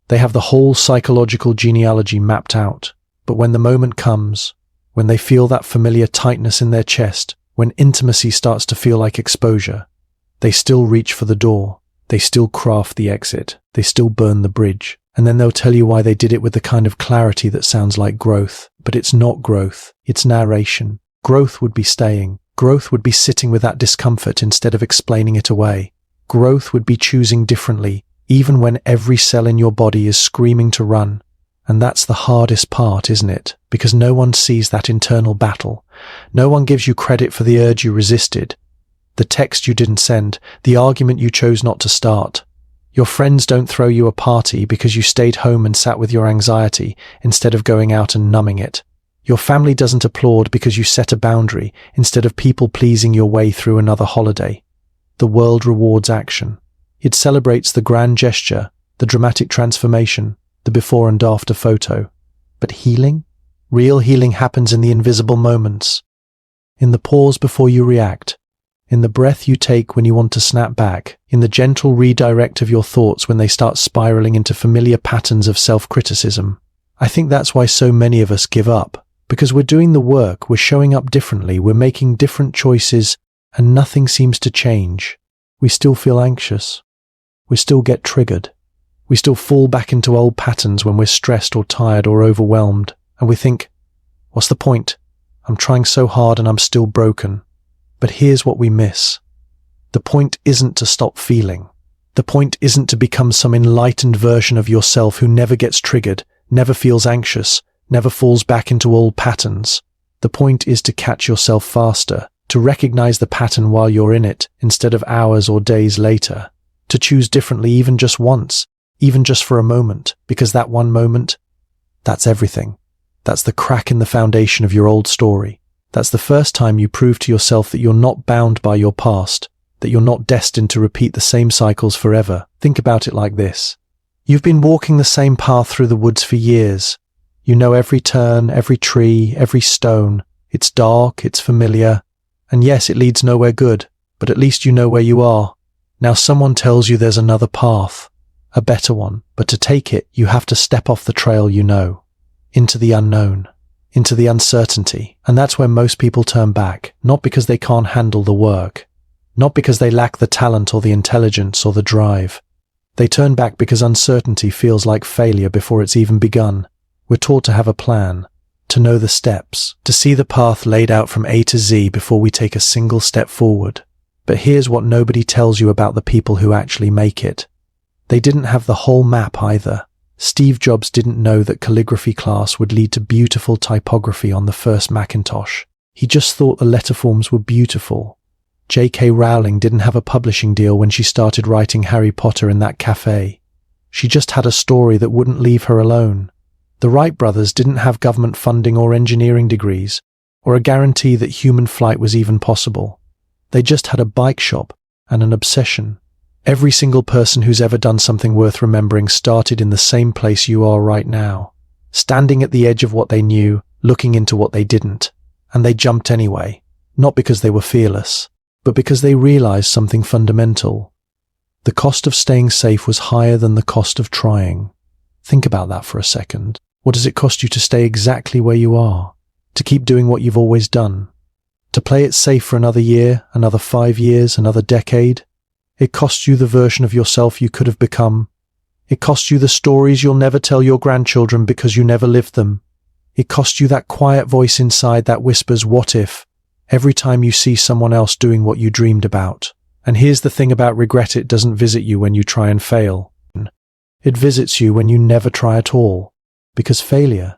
They have the whole psychological genealogy mapped out. But when the moment comes, when they feel that familiar tightness in their chest, when intimacy starts to feel like exposure, they still reach for the door. They still craft the exit. They still burn the bridge. And then they'll tell you why they did it with the kind of clarity that sounds like growth. But it's not growth. It's narration. Growth would be staying. Growth would be sitting with that discomfort instead of explaining it away. Growth would be choosing differently, even when every cell in your body is screaming to run. And that's the hardest part, isn't it? Because no one sees that internal battle. No one gives you credit for the urge you resisted, the text you didn't send, the argument you chose not to start. Your friends don't throw you a party because you stayed home and sat with your anxiety instead of going out and numbing it. Your family doesn't applaud because you set a boundary instead of people-pleasing your way through another holiday. The world rewards action. It celebrates the grand gesture, the dramatic transformation, the before and after photo. But healing? Real healing happens in the invisible moments. In the pause before you react. In the breath you take when you want to snap back. In the gentle redirect of your thoughts when they start spiraling into familiar patterns of self-criticism. I think that's why so many of us give up. Because we're doing the work, we're showing up differently, we're making different choices, and nothing seems to change. We still feel anxious. We still get triggered. We still fall back into old patterns when we're stressed or tired or overwhelmed, and we think, what's the point? I'm trying so hard and I'm still broken. But here's what we miss. The point isn't to stop feeling. The point isn't to become some enlightened version of yourself who never gets triggered, never feels anxious, never falls back into old patterns. The point is to catch yourself faster, to recognize the pattern while you're in it instead of hours or days later, to choose differently even just once, even just for a moment, because that one moment, that's everything. That's the crack in the foundation of your old story. That's the first time you prove to yourself that you're not bound by your past, that you're not destined to repeat the same cycles forever. Think about it like this. You've been walking the same path through the woods for years. You know every turn, every tree, every stone. It's dark, it's familiar, and yes, it leads nowhere good, but at least you know where you are. Now someone tells you there's another path, a better one, but to take it, you have to step off the trail you know, into the unknown, into the uncertainty, and that's where most people turn back, not because they can't handle the work, not because they lack the talent or the intelligence or the drive. They turn back because uncertainty feels like failure before it's even begun. We're taught to have a plan, to know the steps, to see the path laid out from A to Z before we take a single step forward. But here's what nobody tells you about the people who actually make it. They didn't have the whole map either. Steve Jobs didn't know that calligraphy class would lead to beautiful typography on the first Macintosh. He just thought the letter forms were beautiful. J.K. Rowling didn't have a publishing deal when she started writing Harry Potter in that cafe. She just had a story that wouldn't leave her alone. The Wright brothers didn't have government funding or engineering degrees, or a guarantee that human flight was even possible. They just had a bike shop and an obsession. Every single person who's ever done something worth remembering started in the same place you are right now, standing at the edge of what they knew, looking into what they didn't. And they jumped anyway, not because they were fearless, but because they realized something fundamental. The cost of staying safe was higher than the cost of trying. Think about that for a second. What does it cost you to stay exactly where you are? To keep doing what you've always done? To play it safe for another year, another 5 years, another decade? It costs you the version of yourself you could have become. It costs you the stories you'll never tell your grandchildren because you never lived them. It costs you that quiet voice inside that whispers, "What if?" every time you see someone else doing what you dreamed about. And here's the thing about regret: it doesn't visit you when you try and fail. It visits you when you never try at all. Because failure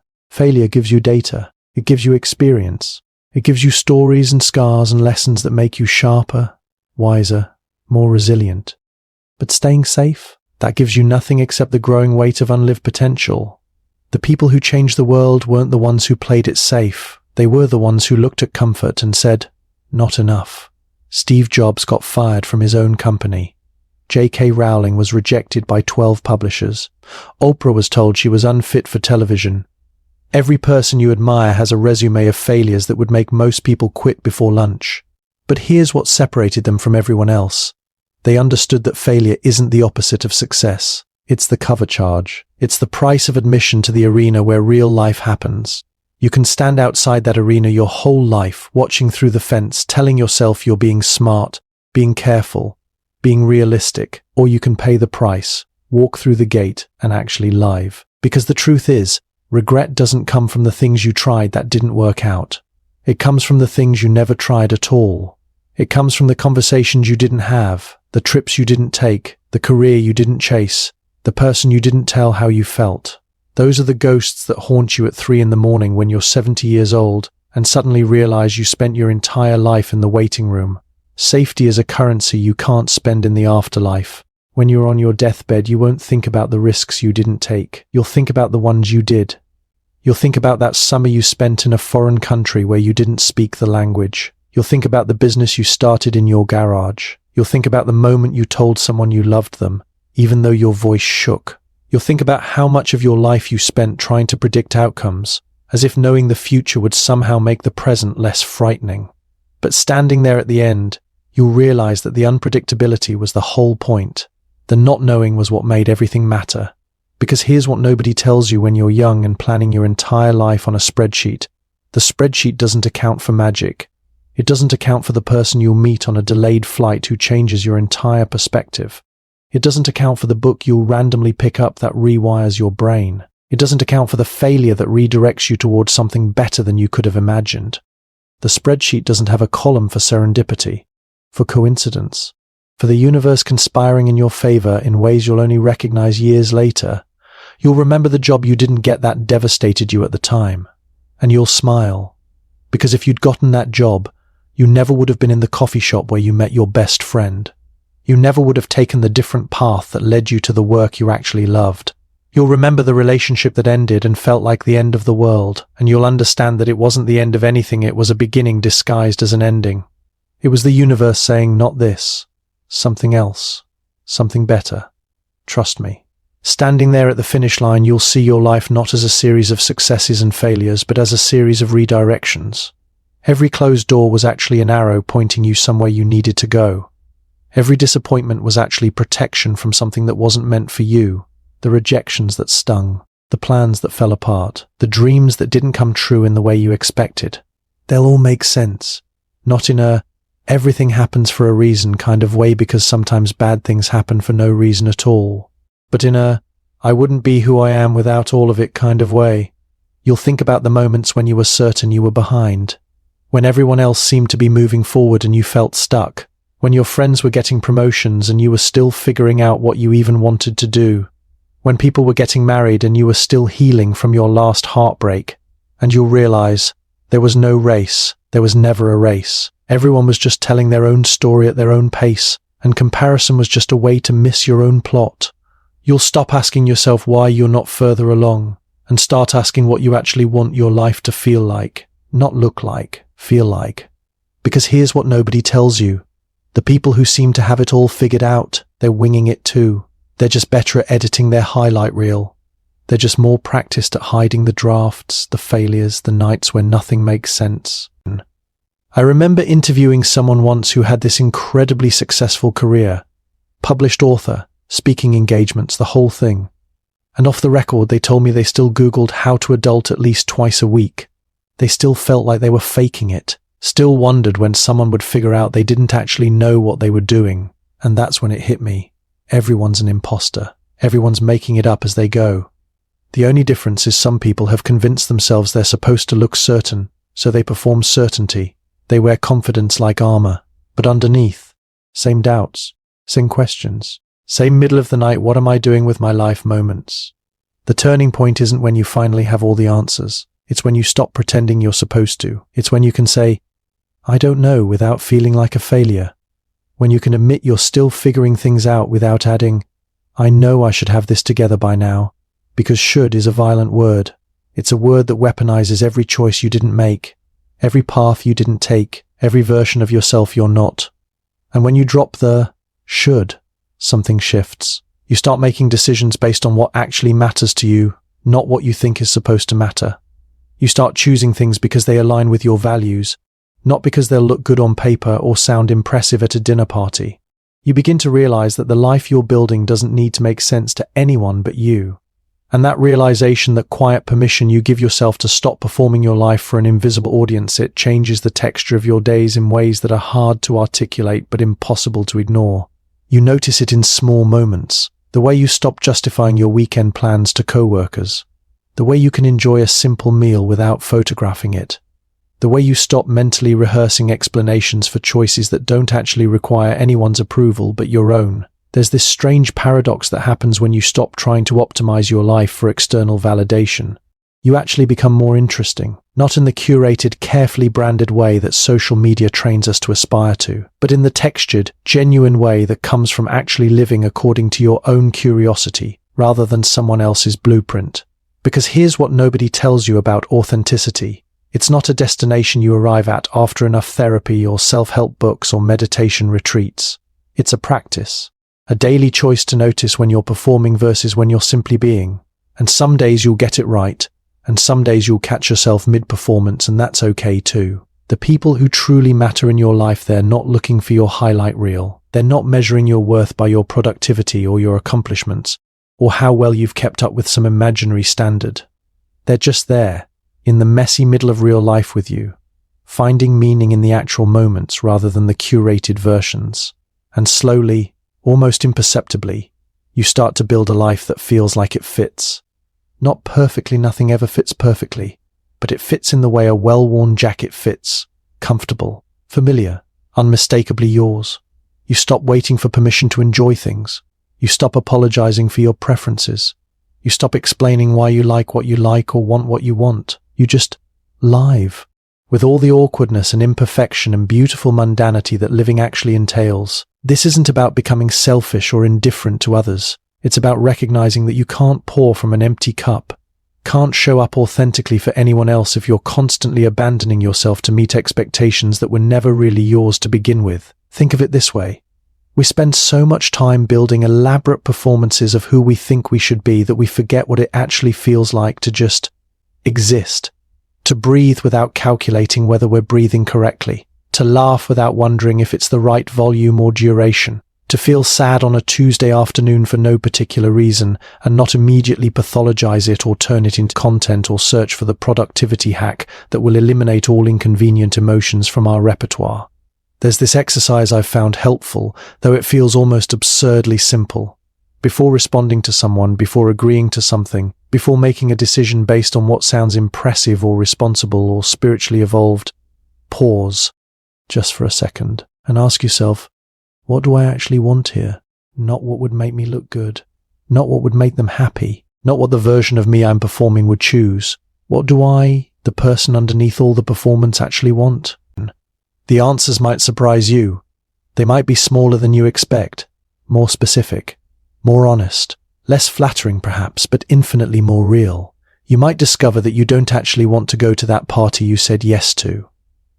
gives you data. It gives you experience. It gives you stories and scars and lessons that make you sharper, wiser, more resilient. But staying safe, that gives you nothing except the growing weight of unlived potential. The people who changed the world weren't the ones who played it safe. They were the ones who looked at comfort and said, "Not enough." Steve Jobs got fired from his own company. J.K. Rowling was rejected by 12 publishers. Oprah was told she was unfit for television. Every person you admire has a resume of failures that would make most people quit before lunch. But here's what separated them from everyone else. They understood that failure isn't the opposite of success. It's the cover charge. It's the price of admission to the arena where real life happens. You can stand outside that arena your whole life, watching through the fence, telling yourself you're being smart, being careful, being realistic, or you can pay the price, walk through the gate, and actually live. Because the truth is, regret doesn't come from the things you tried that didn't work out. It comes from the things you never tried at all. It comes from the conversations you didn't have, the trips you didn't take, the career you didn't chase, the person you didn't tell how you felt. Those are the ghosts that haunt you at 3 in the morning when you're 70 years old and suddenly realize you spent your entire life in the waiting room. Safety is a currency you can't spend in the afterlife. When you're on your deathbed, you won't think about the risks you didn't take. You'll think about the ones you did. You'll think about that summer you spent in a foreign country where you didn't speak the language. You'll think about the business you started in your garage. You'll think about the moment you told someone you loved them, even though your voice shook. You'll think about how much of your life you spent trying to predict outcomes, as if knowing the future would somehow make the present less frightening. But standing there at the end, you'll realize that the unpredictability was the whole point. The not knowing was what made everything matter. Because here's what nobody tells you when you're young and planning your entire life on a spreadsheet. The spreadsheet doesn't account for magic. It doesn't account for the person you'll meet on a delayed flight who changes your entire perspective. It doesn't account for the book you'll randomly pick up that rewires your brain. It doesn't account for the failure that redirects you towards something better than you could have imagined. The spreadsheet doesn't have a column for serendipity, for coincidence, for the universe conspiring in your favor in ways you'll only recognize years later. You'll remember the job you didn't get that devastated you at the time, and you'll smile. Because if you'd gotten that job, you never would have been in the coffee shop where you met your best friend. You never would have taken the different path that led you to the work you actually loved. You'll remember the relationship that ended and felt like the end of the world, and you'll understand that it wasn't the end of anything, it was a beginning disguised as an ending. It was the universe saying, not this, something else, something better. Trust me. Standing there at the finish line, you'll see your life not as a series of successes and failures, but as a series of redirections. Every closed door was actually an arrow pointing you somewhere you needed to go. Every disappointment was actually protection from something that wasn't meant for you. The rejections that stung, the plans that fell apart, the dreams that didn't come true in the way you expected. They'll all make sense. Not in a everything happens for a reason kind of way, because sometimes bad things happen for no reason at all. But in a I wouldn't be who I am without all of it kind of way. You'll think about the moments when you were certain you were behind, when everyone else seemed to be moving forward and you felt stuck, when your friends were getting promotions and you were still figuring out what you even wanted to do, when people were getting married and you were still healing from your last heartbreak. And you'll realize there was no race, there was never a race. Everyone was just telling their own story at their own pace, and comparison was just a way to miss your own plot. You'll stop asking yourself why you're not further along, and start asking what you actually want your life to feel like, not look like, feel like. Because here's what nobody tells you. The people who seem to have it all figured out, they're winging it too. They're just better at editing their highlight reel. They're just more practiced at hiding the drafts, the failures, the nights when nothing makes sense. I remember interviewing someone once who had this incredibly successful career, published author, speaking engagements, the whole thing. And off the record, they told me they still Googled how to adult at least twice a week. They still felt like they were faking it, still wondered when someone would figure out they didn't actually know what they were doing. And that's when it hit me. Everyone's an imposter. Everyone's making it up as they go. The only difference is some people have convinced themselves they're supposed to look certain, so they perform certainty. They wear confidence like armor. But underneath, same doubts, same questions, same middle of the night, what am I doing with my life moments. The turning point isn't when you finally have all the answers. It's when you stop pretending you're supposed to. It's when you can say, I don't know, without feeling like a failure. When you can admit you're still figuring things out without adding, I know I should have this together by now. Because should is a violent word. It's a word that weaponizes every choice you didn't make, every path you didn't take, every version of yourself you're not. And when you drop the should, something shifts. You start making decisions based on what actually matters to you, not what you think is supposed to matter. You start choosing things because they align with your values, not because they'll look good on paper or sound impressive at a dinner party. You begin to realize that the life you're building doesn't need to make sense to anyone but you. And that realization, that quiet permission you give yourself to stop performing your life for an invisible audience, it changes the texture of your days in ways that are hard to articulate but impossible to ignore. You notice it in small moments, the way you stop justifying your weekend plans to coworkers, the way you can enjoy a simple meal without photographing it, the way you stop mentally rehearsing explanations for choices that don't actually require anyone's approval but your own. There's this strange paradox that happens when you stop trying to optimize your life for external validation. You actually become more interesting, not in the curated, carefully branded way that social media trains us to aspire to, but in the textured, genuine way that comes from actually living according to your own curiosity rather than someone else's blueprint. Because here's what nobody tells you about authenticity. It's not a destination you arrive at after enough therapy or self-help books or meditation retreats. It's a practice. A daily choice to notice when you're performing versus when you're simply being. And some days you'll get it right, and some days you'll catch yourself mid-performance, and that's okay too. The people who truly matter in your life, they're not looking for your highlight reel. They're not measuring your worth by your productivity or your accomplishments, or how well you've kept up with some imaginary standard. They're just there, in the messy middle of real life with you, finding meaning in the actual moments rather than the curated versions. And slowly, almost imperceptibly, you start to build a life that feels like it fits. Not perfectly, nothing ever fits perfectly, but it fits in the way a well-worn jacket fits, comfortable, familiar, unmistakably yours. You stop waiting for permission to enjoy things. You stop apologizing for your preferences. You stop explaining why you like what you like or want what you want. You just live, with all the awkwardness and imperfection and beautiful mundanity that living actually entails. This isn't about becoming selfish or indifferent to others. It's about recognizing that you can't pour from an empty cup, can't show up authentically for anyone else if you're constantly abandoning yourself to meet expectations that were never really yours to begin with. Think of it this way. We spend so much time building elaborate performances of who we think we should be that we forget what it actually feels like to just exist, to breathe without calculating whether we're breathing correctly, to laugh without wondering if it's the right volume or duration, to feel sad on a Tuesday afternoon for no particular reason and not immediately pathologize it or turn it into content or search for the productivity hack that will eliminate all inconvenient emotions from our repertoire. There's this exercise I've found helpful, though it feels almost absurdly simple. Before responding to someone, before agreeing to something, before making a decision based on what sounds impressive or responsible or spiritually evolved, pause just for a second and ask yourself, what do I actually want here? Not what would make me look good, not what would make them happy, not what the version of me I'm performing would choose. What do I, the person underneath all the performance, actually want? The answers might surprise you. They might be smaller than you expect, more specific, more honest, less flattering perhaps, but infinitely more real. You might discover that you don't actually want to go to that party you said yes to,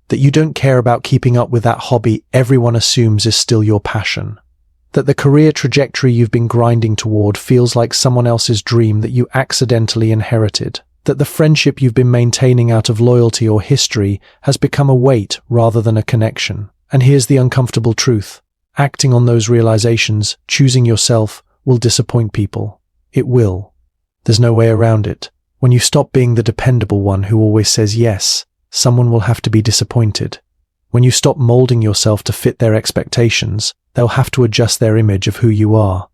that you don't care about keeping up with that hobby everyone assumes is still your passion, that the career trajectory you've been grinding toward feels like someone else's dream that you accidentally inherited, that the friendship you've been maintaining out of loyalty or history has become a weight rather than a connection. And here's the uncomfortable truth. Acting on those realizations, choosing yourself, will disappoint people. It will. There's no way around it. When you stop being the dependable one who always says yes, someone will have to be disappointed. When you stop molding yourself to fit their expectations, they'll have to adjust their image of who you are.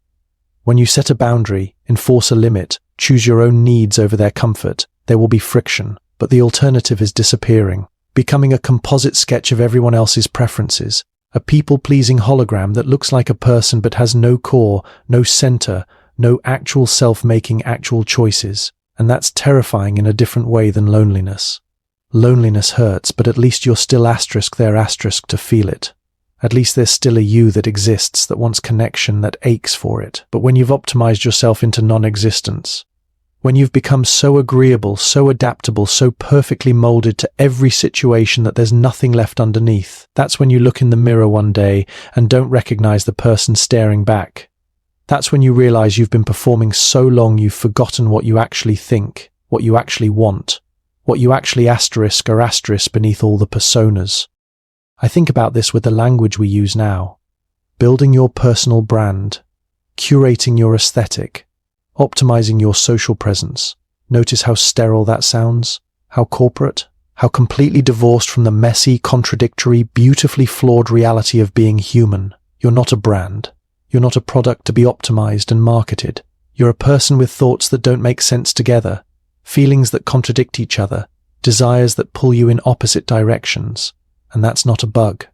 When you set a boundary, enforce a limit, choose your own needs over their comfort, there will be friction, but the alternative is disappearing, becoming a composite sketch of everyone else's preferences, a people-pleasing hologram that looks like a person but has no core, no center, no actual self making actual choices. And that's terrifying in a different way than loneliness. Loneliness hurts, but at least you're still there to feel it. At least there's still a you that exists, that wants connection, that aches for it. But when you've optimized yourself into non-existence, when you've become so agreeable, so adaptable, so perfectly molded to every situation that there's nothing left underneath, that's when you look in the mirror one day and don't recognize the person staring back. That's when you realize you've been performing so long you've forgotten what you actually think, what you actually want, what you actually asterisk or asterisk beneath all the personas. I think about this with the language we use now. Building your personal brand, curating your aesthetic, optimizing your social presence. Notice how sterile that sounds, how corporate, how completely divorced from the messy, contradictory, beautifully flawed reality of being human. You're not a brand. You're not a product to be optimized and marketed. You're a person with thoughts that don't make sense together, feelings that contradict each other, desires that pull you in opposite directions. And that's not a bug.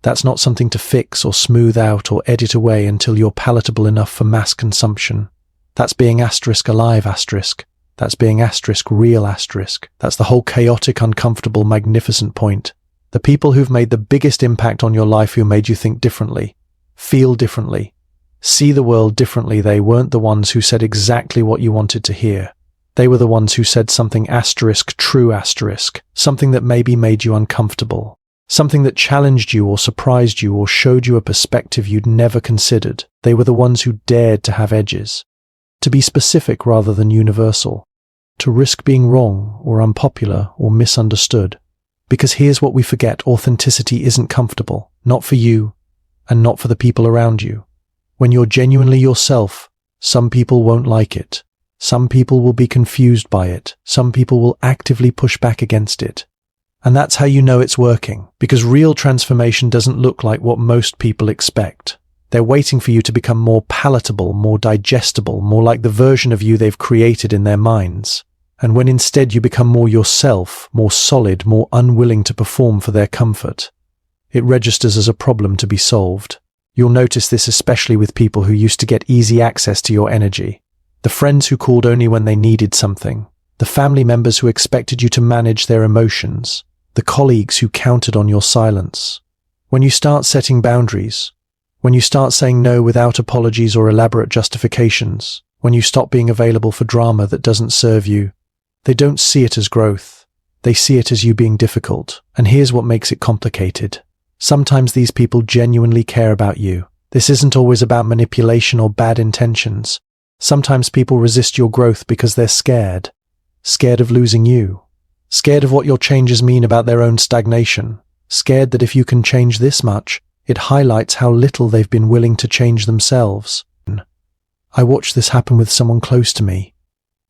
That's not something to fix or smooth out or edit away until you're palatable enough for mass consumption. That's being asterisk alive asterisk. That's being asterisk real asterisk. That's the whole chaotic, uncomfortable, magnificent point. The people who've made the biggest impact on your life, who made you think differently, feel differently, see the world differently, they weren't the ones who said exactly what you wanted to hear. They were the ones who said something asterisk true asterisk, something that maybe made you uncomfortable, something that challenged you or surprised you or showed you a perspective you'd never considered. They were the ones who dared to have edges, to be specific rather than universal, to risk being wrong or unpopular or misunderstood. Because here's what we forget: authenticity isn't comfortable, not for you and not for the people around you. When you're genuinely yourself, some people won't like it. Some people will be confused by it. Some people will actively push back against it. And that's how you know it's working, because real transformation doesn't look like what most people expect. They're waiting for you to become more palatable, more digestible, more like the version of you they've created in their minds. And when instead you become more yourself, more solid, more unwilling to perform for their comfort, it registers as a problem to be solved. You'll notice this especially with people who used to get easy access to your energy. The friends who called only when they needed something. The family members who expected you to manage their emotions. The colleagues who counted on your silence. When you start setting boundaries, when you start saying no without apologies or elaborate justifications, when you stop being available for drama that doesn't serve you, they don't see it as growth. They see it as you being difficult. And here's what makes it complicated. Sometimes these people genuinely care about you. This isn't always about manipulation or bad intentions. Sometimes people resist your growth because they're scared. Scared of losing you. Scared of what your changes mean about their own stagnation. Scared that if you can change this much, it highlights how little they've been willing to change themselves. I watched this happen with someone close to me.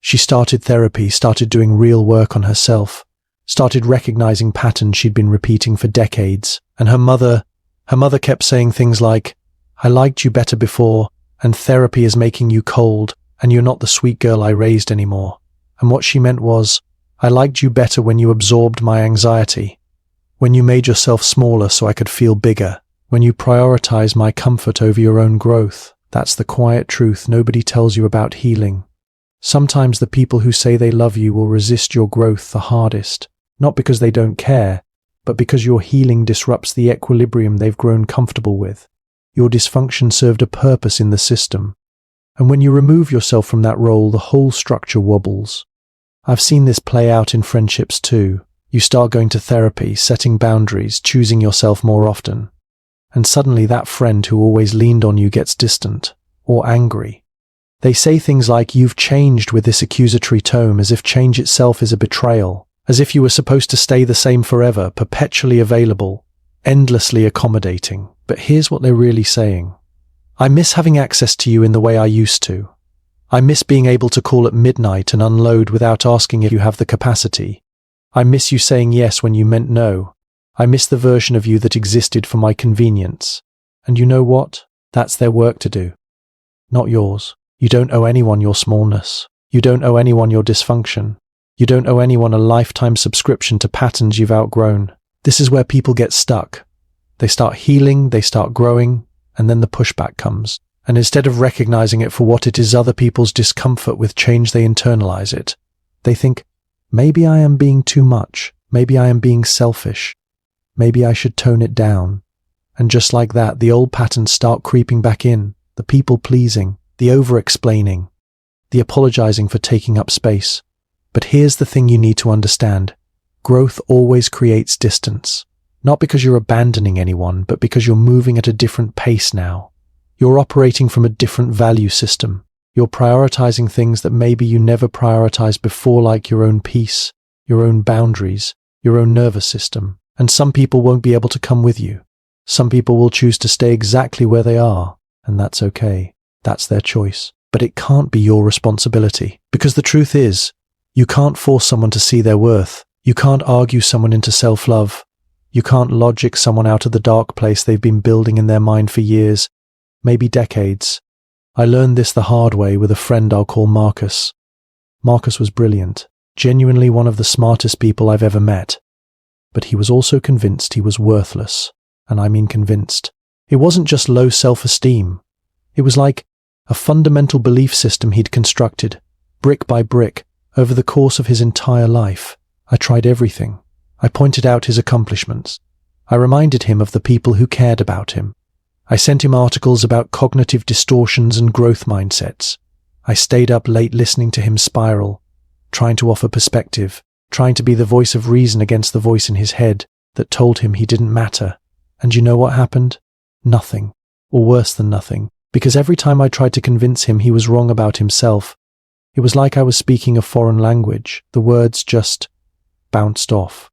She started therapy, started doing real work on herself, started recognizing patterns she'd been repeating for decades. And her mother kept saying things like, "I liked you better before, and therapy is making you cold, and you're not the sweet girl I raised anymore." And what she meant was, "I liked you better when you absorbed my anxiety, when you made yourself smaller so I could feel bigger, when you prioritized my comfort over your own growth." That's the quiet truth nobody tells you about healing. Sometimes the people who say they love you will resist your growth the hardest, not because they don't care, but because your healing disrupts the equilibrium they've grown comfortable with. Your dysfunction served a purpose in the system. And when you remove yourself from that role, the whole structure wobbles. I've seen this play out in friendships too. You start going to therapy, setting boundaries, choosing yourself more often. And suddenly that friend who always leaned on you gets distant or angry. They say things like, "You've changed," with this accusatory tone, as if change itself is a betrayal, as if you were supposed to stay the same forever, perpetually available, endlessly accommodating. But here's what they're really saying. "I miss having access to you in the way I used to. I miss being able to call at midnight and unload without asking if you have the capacity. I miss you saying yes when you meant no. I miss the version of you that existed for my convenience." And you know what? That's their work to do, not yours. You don't owe anyone your smallness. You don't owe anyone your dysfunction. You don't owe anyone a lifetime subscription to patterns you've outgrown. This is where people get stuck. They start healing, they start growing, and then the pushback comes. And instead of recognizing it for what it is, other people's discomfort with change, they internalize it. They think, maybe I am being too much. Maybe I am being selfish. Maybe I should tone it down. And just like that, the old patterns start creeping back in. The people-pleasing, the over-explaining, the apologizing for taking up space. But here's the thing you need to understand. Growth always creates distance. Not because you're abandoning anyone, but because you're moving at a different pace now. You're operating from a different value system. You're prioritizing things that maybe you never prioritized before, like your own peace, your own boundaries, your own nervous system. And some people won't be able to come with you. Some people will choose to stay exactly where they are, and that's okay. That's their choice. But it can't be your responsibility. Because the truth is, you can't force someone to see their worth. You can't argue someone into self-love. You can't logic someone out of the dark place they've been building in their mind for years, maybe decades. I learned this the hard way with a friend I'll call Marcus. Marcus was brilliant, genuinely one of the smartest people I've ever met. But he was also convinced he was worthless, and I mean convinced. It wasn't just low self-esteem. It was like a fundamental belief system he'd constructed, brick by brick, over the course of his entire life. I tried everything. I pointed out his accomplishments. I reminded him of the people who cared about him. I sent him articles about cognitive distortions and growth mindsets. I stayed up late listening to him spiral, trying to offer perspective, trying to be the voice of reason against the voice in his head that told him he didn't matter. And you know what happened? Nothing, or worse than nothing, because every time I tried to convince him he was wrong about himself, it was like I was speaking a foreign language. The words just bounced off.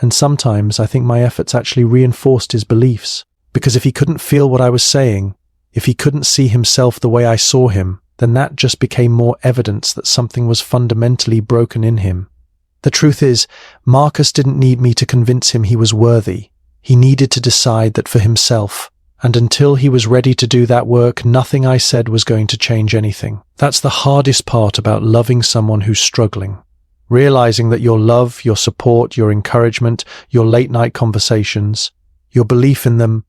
And sometimes I think my efforts actually reinforced his beliefs, because if he couldn't feel what I was saying, if he couldn't see himself the way I saw him, then that just became more evidence that something was fundamentally broken in him. The truth is, Marcus didn't need me to convince him he was worthy. He needed to decide that for himself. And until he was ready to do that work, nothing I said was going to change anything. That's the hardest part about loving someone who's struggling. Realizing that your love, your support, your encouragement, your late-night conversations, your belief in them,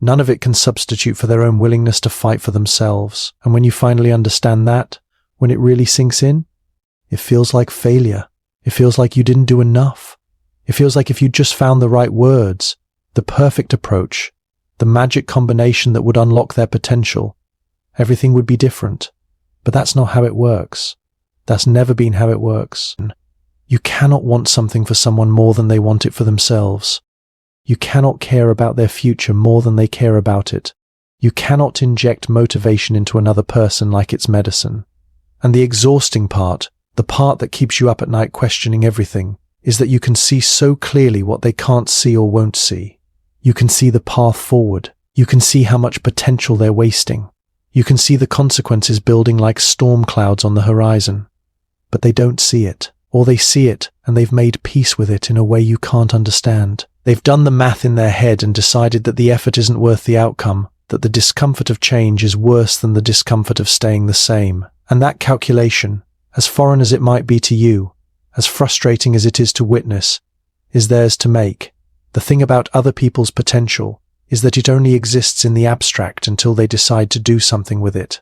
none of it can substitute for their own willingness to fight for themselves. And when you finally understand that, when it really sinks in, it feels like failure. It feels like you didn't do enough. It feels like if you just found the right words, the perfect approach, the magic combination that would unlock their potential, everything would be different. But that's not how it works. That's never been how it works. You cannot want something for someone more than they want it for themselves. You cannot care about their future more than they care about it. You cannot inject motivation into another person like it's medicine. And the exhausting part, the part that keeps you up at night questioning everything, is that you can see so clearly what they can't see or won't see. You can see the path forward. You can see how much potential they're wasting. You can see the consequences building like storm clouds on the horizon. But they don't see it. Or they see it, and they've made peace with it in a way you can't understand. They've done the math in their head and decided that the effort isn't worth the outcome, that the discomfort of change is worse than the discomfort of staying the same. And that calculation, as foreign as it might be to you, as frustrating as it is to witness, is theirs to make. The thing about other people's potential is that it only exists in the abstract until they decide to do something with it.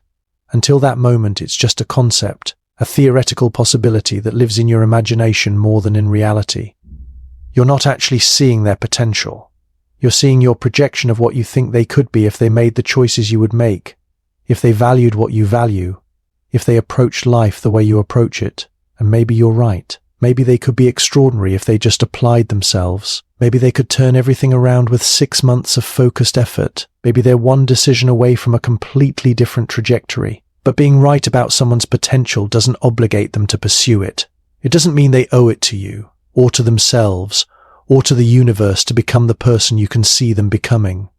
Until that moment, it's just a concept, a theoretical possibility that lives in your imagination more than in reality. You're not actually seeing their potential. You're seeing your projection of what you think they could be if they made the choices you would make, if they valued what you value, if they approached life the way you approach it. And maybe you're right. Maybe they could be extraordinary if they just applied themselves. Maybe they could turn everything around with 6 months of focused effort. Maybe they're one decision away from a completely different trajectory. But being right about someone's potential doesn't obligate them to pursue it. It doesn't mean they owe it to you, or to themselves, or to the universe to become the person you can see them becoming.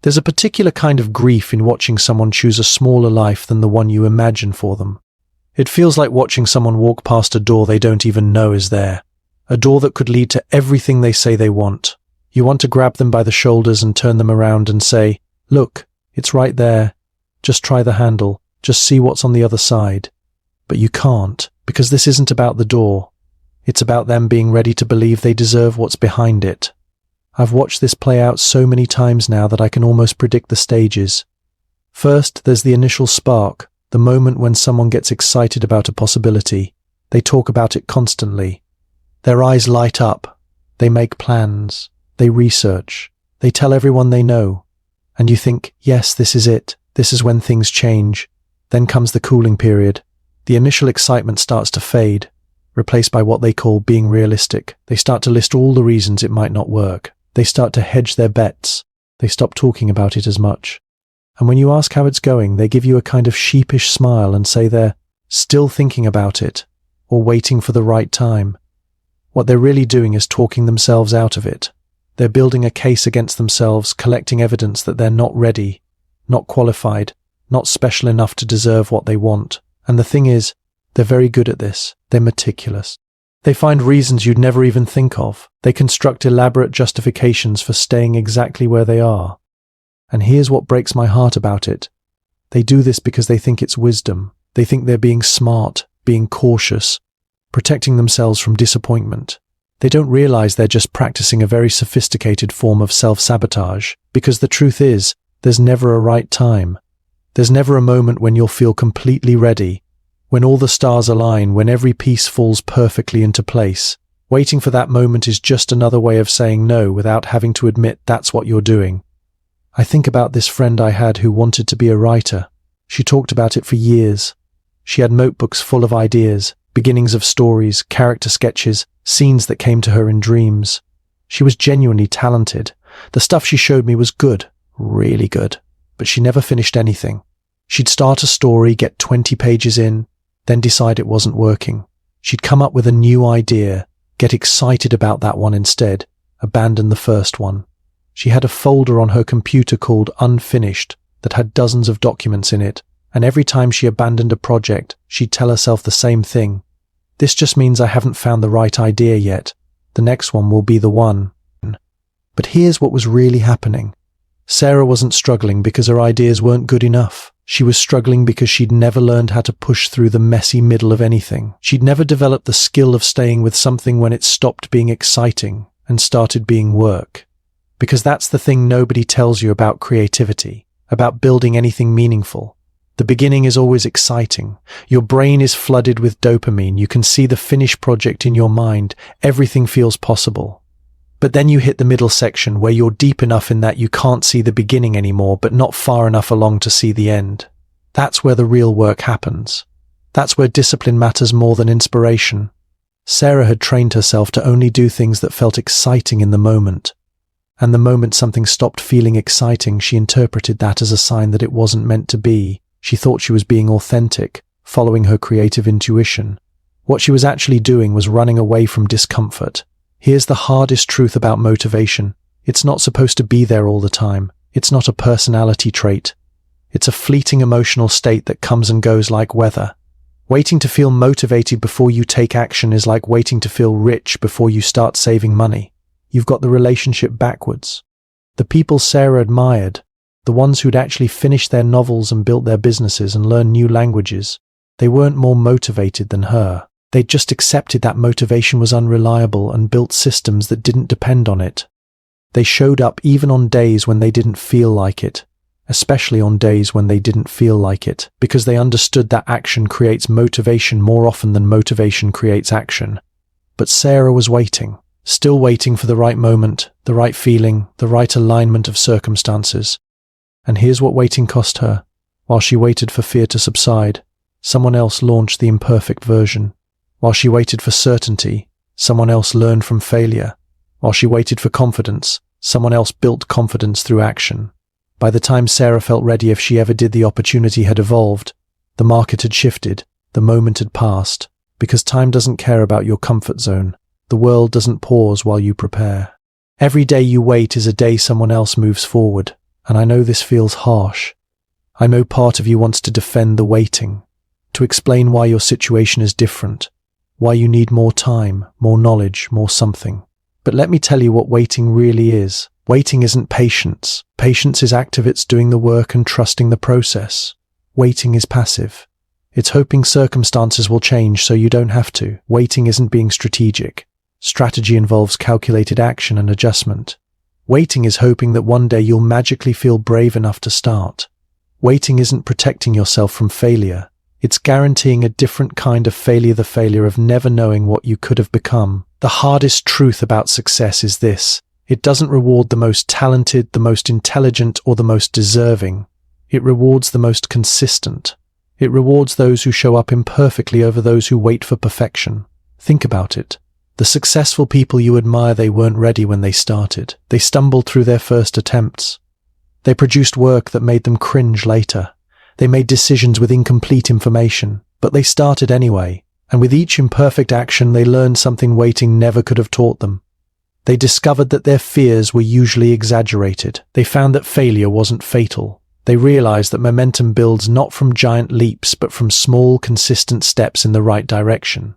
There's a particular kind of grief in watching someone choose a smaller life than the one you imagine for them. It feels like watching someone walk past a door they don't even know is there. A door that could lead to everything they say they want. You want to grab them by the shoulders and turn them around and say, "Look, it's right there. Just try the handle. Just see what's on the other side." But you can't, because this isn't about the door. It's about them being ready to believe they deserve what's behind it. I've watched this play out so many times now that I can almost predict the stages. First, there's the initial spark, the moment when someone gets excited about a possibility. They talk about it constantly. Their eyes light up. They make plans. They research. They tell everyone they know. And you think, yes, this is it. This is when things change. Then comes the cooling period. The initial excitement starts to fade, replaced by what they call being realistic. They start to list all the reasons it might not work. They start to hedge their bets. They stop talking about it as much. And when you ask how it's going, they give you a kind of sheepish smile and say they're still thinking about it or waiting for the right time. What they're really doing is talking themselves out of it. They're building a case against themselves, collecting evidence that they're not ready, not qualified, not special enough to deserve what they want. And the thing is, they're very good at this. They're meticulous. They find reasons you'd never even think of. They construct elaborate justifications for staying exactly where they are. And here's what breaks my heart about it. They do this because they think it's wisdom. They think they're being smart, being cautious, protecting themselves from disappointment. They don't realize they're just practicing a very sophisticated form of self-sabotage, because the truth is, there's never a right time. There's never a moment when you'll feel completely ready, when all the stars align, when every piece falls perfectly into place. Waiting for that moment is just another way of saying no without having to admit that's what you're doing. I think about this friend I had who wanted to be a writer. She talked about it for years. She had notebooks full of ideas, beginnings of stories, character sketches, scenes that came to her in dreams. She was genuinely talented. The stuff she showed me was good, really good, but she never finished anything. She'd start a story, get 20 pages in, then decide it wasn't working. She'd come up with a new idea, get excited about that one instead, abandon the first one. She had a folder on her computer called Unfinished that had dozens of documents in it, and every time she abandoned a project, she'd tell herself the same thing. This just means I haven't found the right idea yet. The next one will be the one. But here's what was really happening. Sarah wasn't struggling because her ideas weren't good enough. She was struggling because she'd never learned how to push through the messy middle of anything. She'd never developed the skill of staying with something when it stopped being exciting and started being work. Because that's the thing nobody tells you about creativity, about building anything meaningful. The beginning is always exciting. Your brain is flooded with dopamine. You can see the finished project in your mind. Everything feels possible. But then you hit the middle section where you're deep enough in that you can't see the beginning anymore, but not far enough along to see the end. That's where the real work happens. That's where discipline matters more than inspiration. Sarah had trained herself to only do things that felt exciting in the moment. And the moment something stopped feeling exciting, she interpreted that as a sign that it wasn't meant to be. She thought she was being authentic, following her creative intuition. What she was actually doing was running away from discomfort. Here's the hardest truth about motivation. It's not supposed to be there all the time. It's not a personality trait. It's a fleeting emotional state that comes and goes like weather. Waiting to feel motivated before you take action is like waiting to feel rich before you start saving money. You've got the relationship backwards. The people Sarah admired, the ones who'd actually finished their novels and built their businesses and learned new languages, they weren't more motivated than her. They'd just accepted that motivation was unreliable and built systems that didn't depend on it. They showed up even on days when they didn't feel like it, especially on days when they didn't feel like it, because they understood that action creates motivation more often than motivation creates action. But Sarah was waiting. Still waiting for the right moment, the right feeling, the right alignment of circumstances. And here's what waiting cost her. While she waited for fear to subside, someone else launched the imperfect version. While she waited for certainty, someone else learned from failure. While she waited for confidence, someone else built confidence through action. By the time Sarah felt ready, if she ever did, the opportunity had evolved. The market had shifted, the moment had passed, because time doesn't care about your comfort zone. The world doesn't pause while you prepare. Every day you wait is a day someone else moves forward, and I know this feels harsh. I know part of you wants to defend the waiting, to explain why your situation is different, why you need more time, more knowledge, more something. But let me tell you what waiting really is. Waiting isn't patience. Patience is active, it's doing the work and trusting the process. Waiting is passive. It's hoping circumstances will change so you don't have to. Waiting isn't being strategic. Strategy involves calculated action and adjustment. Waiting is hoping that one day you'll magically feel brave enough to start. Waiting isn't protecting yourself from failure. It's guaranteeing a different kind of failure, the failure of never knowing what you could have become. The hardest truth about success is this: it doesn't reward the most talented, the most intelligent, or the most deserving. It rewards the most consistent. It rewards those who show up imperfectly over those who wait for perfection. Think about it. The successful people you admire, they weren't ready when they started. They stumbled through their first attempts. They produced work that made them cringe later. They made decisions with incomplete information, but they started anyway, and with each imperfect action they learned something waiting never could have taught them. They discovered that their fears were usually exaggerated. They found that failure wasn't fatal. They realized that momentum builds not from giant leaps, but from small, consistent steps in the right direction.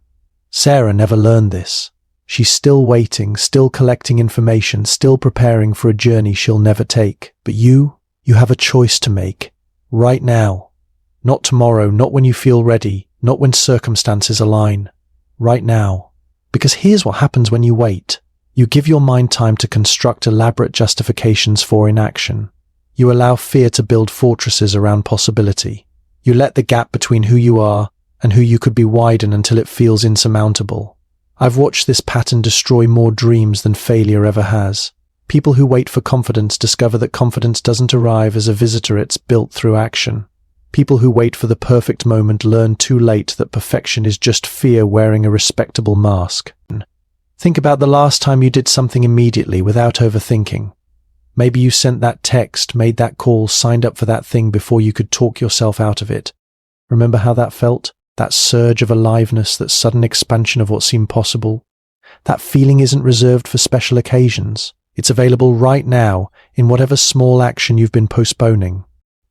Sarah never learned this. She's still waiting, still collecting information, still preparing for a journey she'll never take. But you have a choice to make. Right now. Not tomorrow, not when you feel ready, not when circumstances align. Right now. Because here's what happens when you wait. You give your mind time to construct elaborate justifications for inaction. You allow fear to build fortresses around possibility. You let the gap between who you are and who you could be widen until it feels insurmountable. I've watched this pattern destroy more dreams than failure ever has. People who wait for confidence discover that confidence doesn't arrive as a visitor, it's built through action. People who wait for the perfect moment learn too late that perfection is just fear wearing a respectable mask. Think about the last time you did something immediately without overthinking. Maybe you sent that text, made that call, signed up for that thing before you could talk yourself out of it. Remember how that felt? That surge of aliveness, that sudden expansion of what seemed possible? That feeling isn't reserved for special occasions. It's available right now in whatever small action you've been postponing.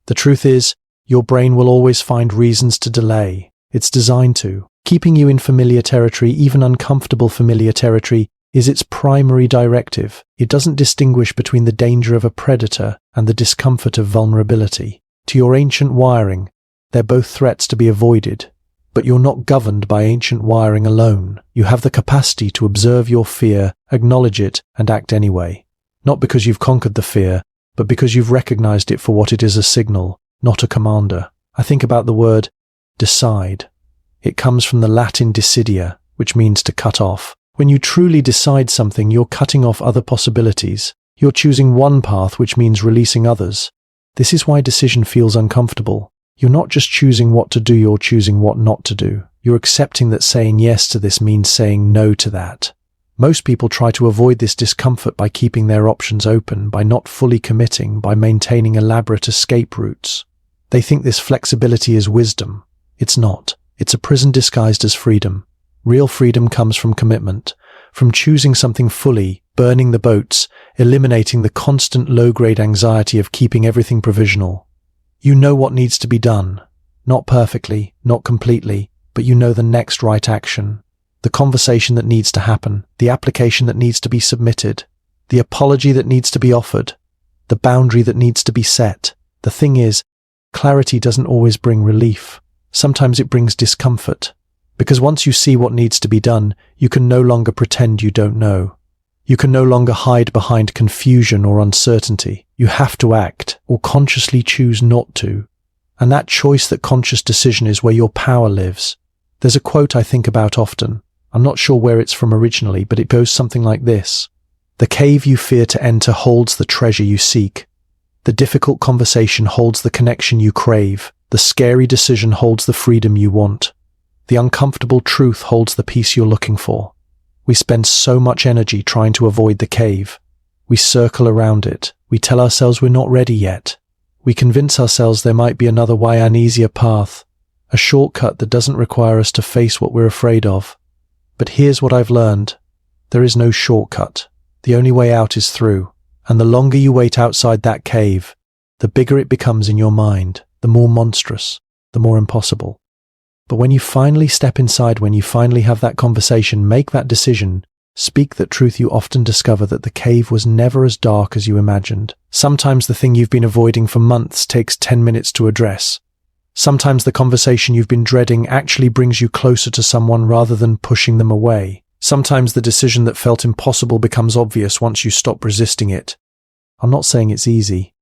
The truth is, your brain will always find reasons to delay. It's designed to. Keeping you in familiar territory, even uncomfortable familiar territory, is its primary directive. It doesn't distinguish between the danger of a predator and the discomfort of vulnerability. To your ancient wiring, they're both threats to be avoided. But you're not governed by ancient wiring alone. You have the capacity to observe your fear, acknowledge it, and act anyway. Not because you've conquered the fear, but because you've recognized it for what it is, a signal, not a commander. I think about the word decide. It comes from the Latin decidia, which means to cut off. When you truly decide something, you're cutting off other possibilities. You're choosing one path, which means releasing others. This is why decision feels uncomfortable. You're not just choosing what to do, you're choosing what not to do. You're accepting that saying yes to this means saying no to that. Most people try to avoid this discomfort by keeping their options open, by not fully committing, by maintaining elaborate escape routes. They think this flexibility is wisdom. It's not. It's a prison disguised as freedom. Real freedom comes from commitment, from choosing something fully, burning the boats, eliminating the constant low-grade anxiety of keeping everything provisional. You know what needs to be done. Not perfectly, not completely, but you know the next right action. The conversation that needs to happen, the application that needs to be submitted, the apology that needs to be offered, the boundary that needs to be set. The thing is, clarity doesn't always bring relief. Sometimes it brings discomfort. Because once you see what needs to be done, you can no longer pretend you don't know. You can no longer hide behind confusion or uncertainty. You have to act, or consciously choose not to. And that choice, that conscious decision, is where your power lives. There's a quote I think about often. I'm not sure where it's from originally, but it goes something like this. The cave you fear to enter holds the treasure you seek. The difficult conversation holds the connection you crave. The scary decision holds the freedom you want. The uncomfortable truth holds the peace you're looking for. We spend so much energy trying to avoid the cave. We circle around it. We tell ourselves we're not ready yet. We convince ourselves there might be another way, an easier path, a shortcut that doesn't require us to face what we're afraid of. But here's what I've learned. There is no shortcut. The only way out is through. And the longer you wait outside that cave, the bigger it becomes in your mind, the more monstrous, the more impossible. But when you finally step inside, when you finally have that conversation, make that decision, speak that truth, you often discover that the cave was never as dark as you imagined. Sometimes the thing you've been avoiding for months takes 10 minutes to address. Sometimes the conversation you've been dreading actually brings you closer to someone rather than pushing them away. Sometimes the decision that felt impossible becomes obvious once you stop resisting it. I'm not saying it's easy.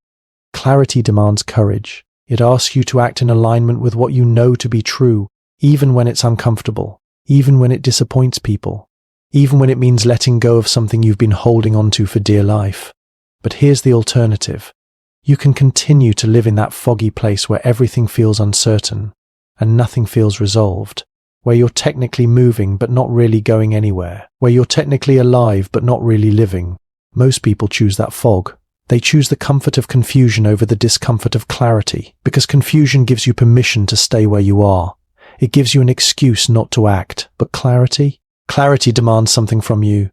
Clarity demands courage. It asks you to act in alignment with what you know to be true, even when it's uncomfortable, even when it disappoints people, even when it means letting go of something you've been holding onto for dear life. But here's the alternative. You can continue to live in that foggy place where everything feels uncertain and nothing feels resolved, where you're technically moving but not really going anywhere, where you're technically alive but not really living. Most people choose that fog. They choose the comfort of confusion over the discomfort of clarity, because confusion gives you permission to stay where you are. It gives you an excuse not to act. But clarity? Clarity demands something from you.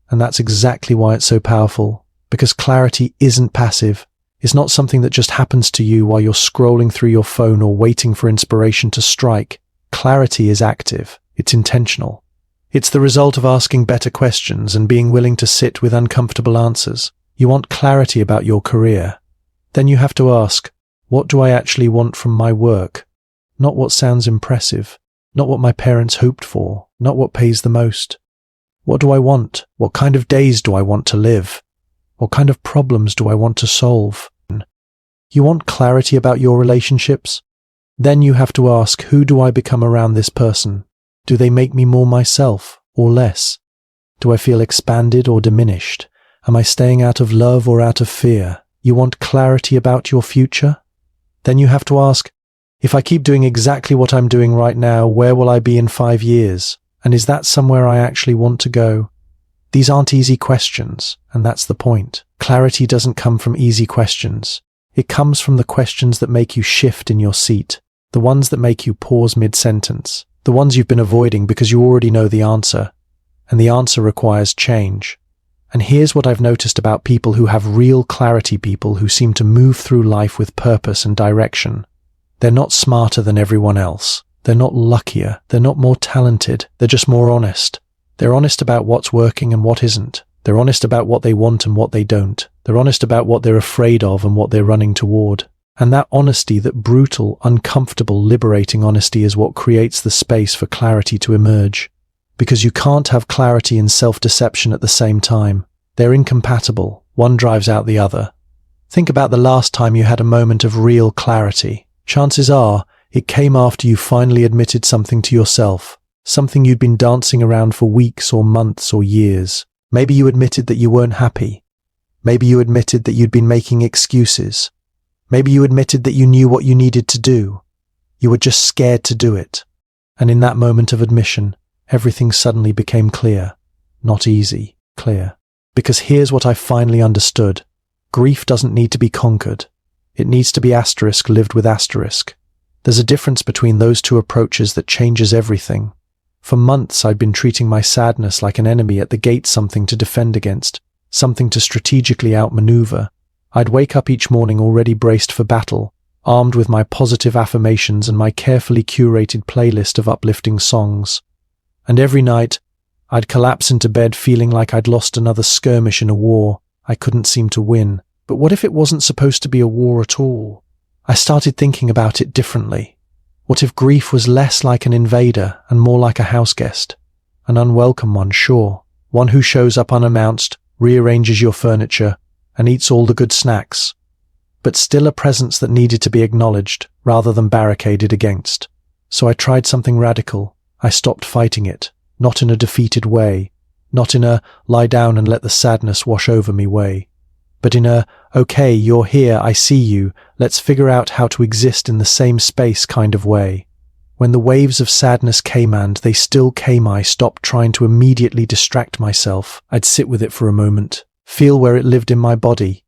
And that's exactly why it's so powerful. Because clarity isn't passive. It's not something that just happens to you while you're scrolling through your phone or waiting for inspiration to strike. Clarity is active. It's intentional. It's the result of asking better questions and being willing to sit with uncomfortable answers. You want clarity about your career. Then you have to ask, what do I actually want from my work? Not what sounds impressive. Not what my parents hoped for. Not what pays the most. What do I want? What kind of days do I want to live? What kind of problems do I want to solve? You want clarity about your relationships? Then you have to ask, who do I become around this person? Do they make me more myself or less? Do I feel expanded or diminished? Am I staying out of love or out of fear? You want clarity about your future? Then you have to ask, if I keep doing exactly what I'm doing right now, where will I be in 5 years? And is that somewhere I actually want to go? These aren't easy questions, and that's the point. Clarity doesn't come from easy questions. It comes from the questions that make you shift in your seat, the ones that make you pause mid-sentence, the ones you've been avoiding because you already know the answer, and the answer requires change. And here's what I've noticed about people who have real clarity, people who seem to move through life with purpose and direction. They're not smarter than everyone else. They're not luckier. They're not more talented. They're just more honest. They're honest about what's working and what isn't. They're honest about what they want and what they don't. They're honest about what they're afraid of and what they're running toward. And that honesty, that brutal, uncomfortable, liberating honesty, is what creates the space for clarity to emerge. Because you can't have clarity and self-deception at the same time. They're incompatible. One drives out the other. Think about the last time you had a moment of real clarity. Chances are, it came after you finally admitted something to yourself, something you'd been dancing around for weeks or months or years. Maybe you admitted that you weren't happy. Maybe you admitted that you'd been making excuses. Maybe you admitted that you knew what you needed to do. You were just scared to do it. And in that moment of admission, everything suddenly became clear. Not easy, clear. Because here's what I finally understood. Grief doesn't need to be conquered. It needs to be lived with asterisk. There's a difference between those two approaches that changes everything. For months I'd been treating my sadness like an enemy at the gate, something to defend against, something to strategically outmaneuver. I'd wake up each morning already braced for battle, armed with my positive affirmations and my carefully curated playlist of uplifting songs. And every night, I'd collapse into bed feeling like I'd lost another skirmish in a war I couldn't seem to win. But what if it wasn't supposed to be a war at all? I started thinking about it differently. What if grief was less like an invader and more like a house guest? An unwelcome one, sure. One who shows up unannounced, rearranges your furniture, and eats all the good snacks. But still a presence that needed to be acknowledged rather than barricaded against. So I tried something radical. I stopped fighting it, not in a defeated way, not in a lie down and let the sadness wash over me way, but in a, okay, you're here, I see you, let's figure out how to exist in the same space kind of way. When the waves of sadness came, and they still came, I stopped trying to immediately distract myself. I'd sit with it for a moment, feel where it lived in my body,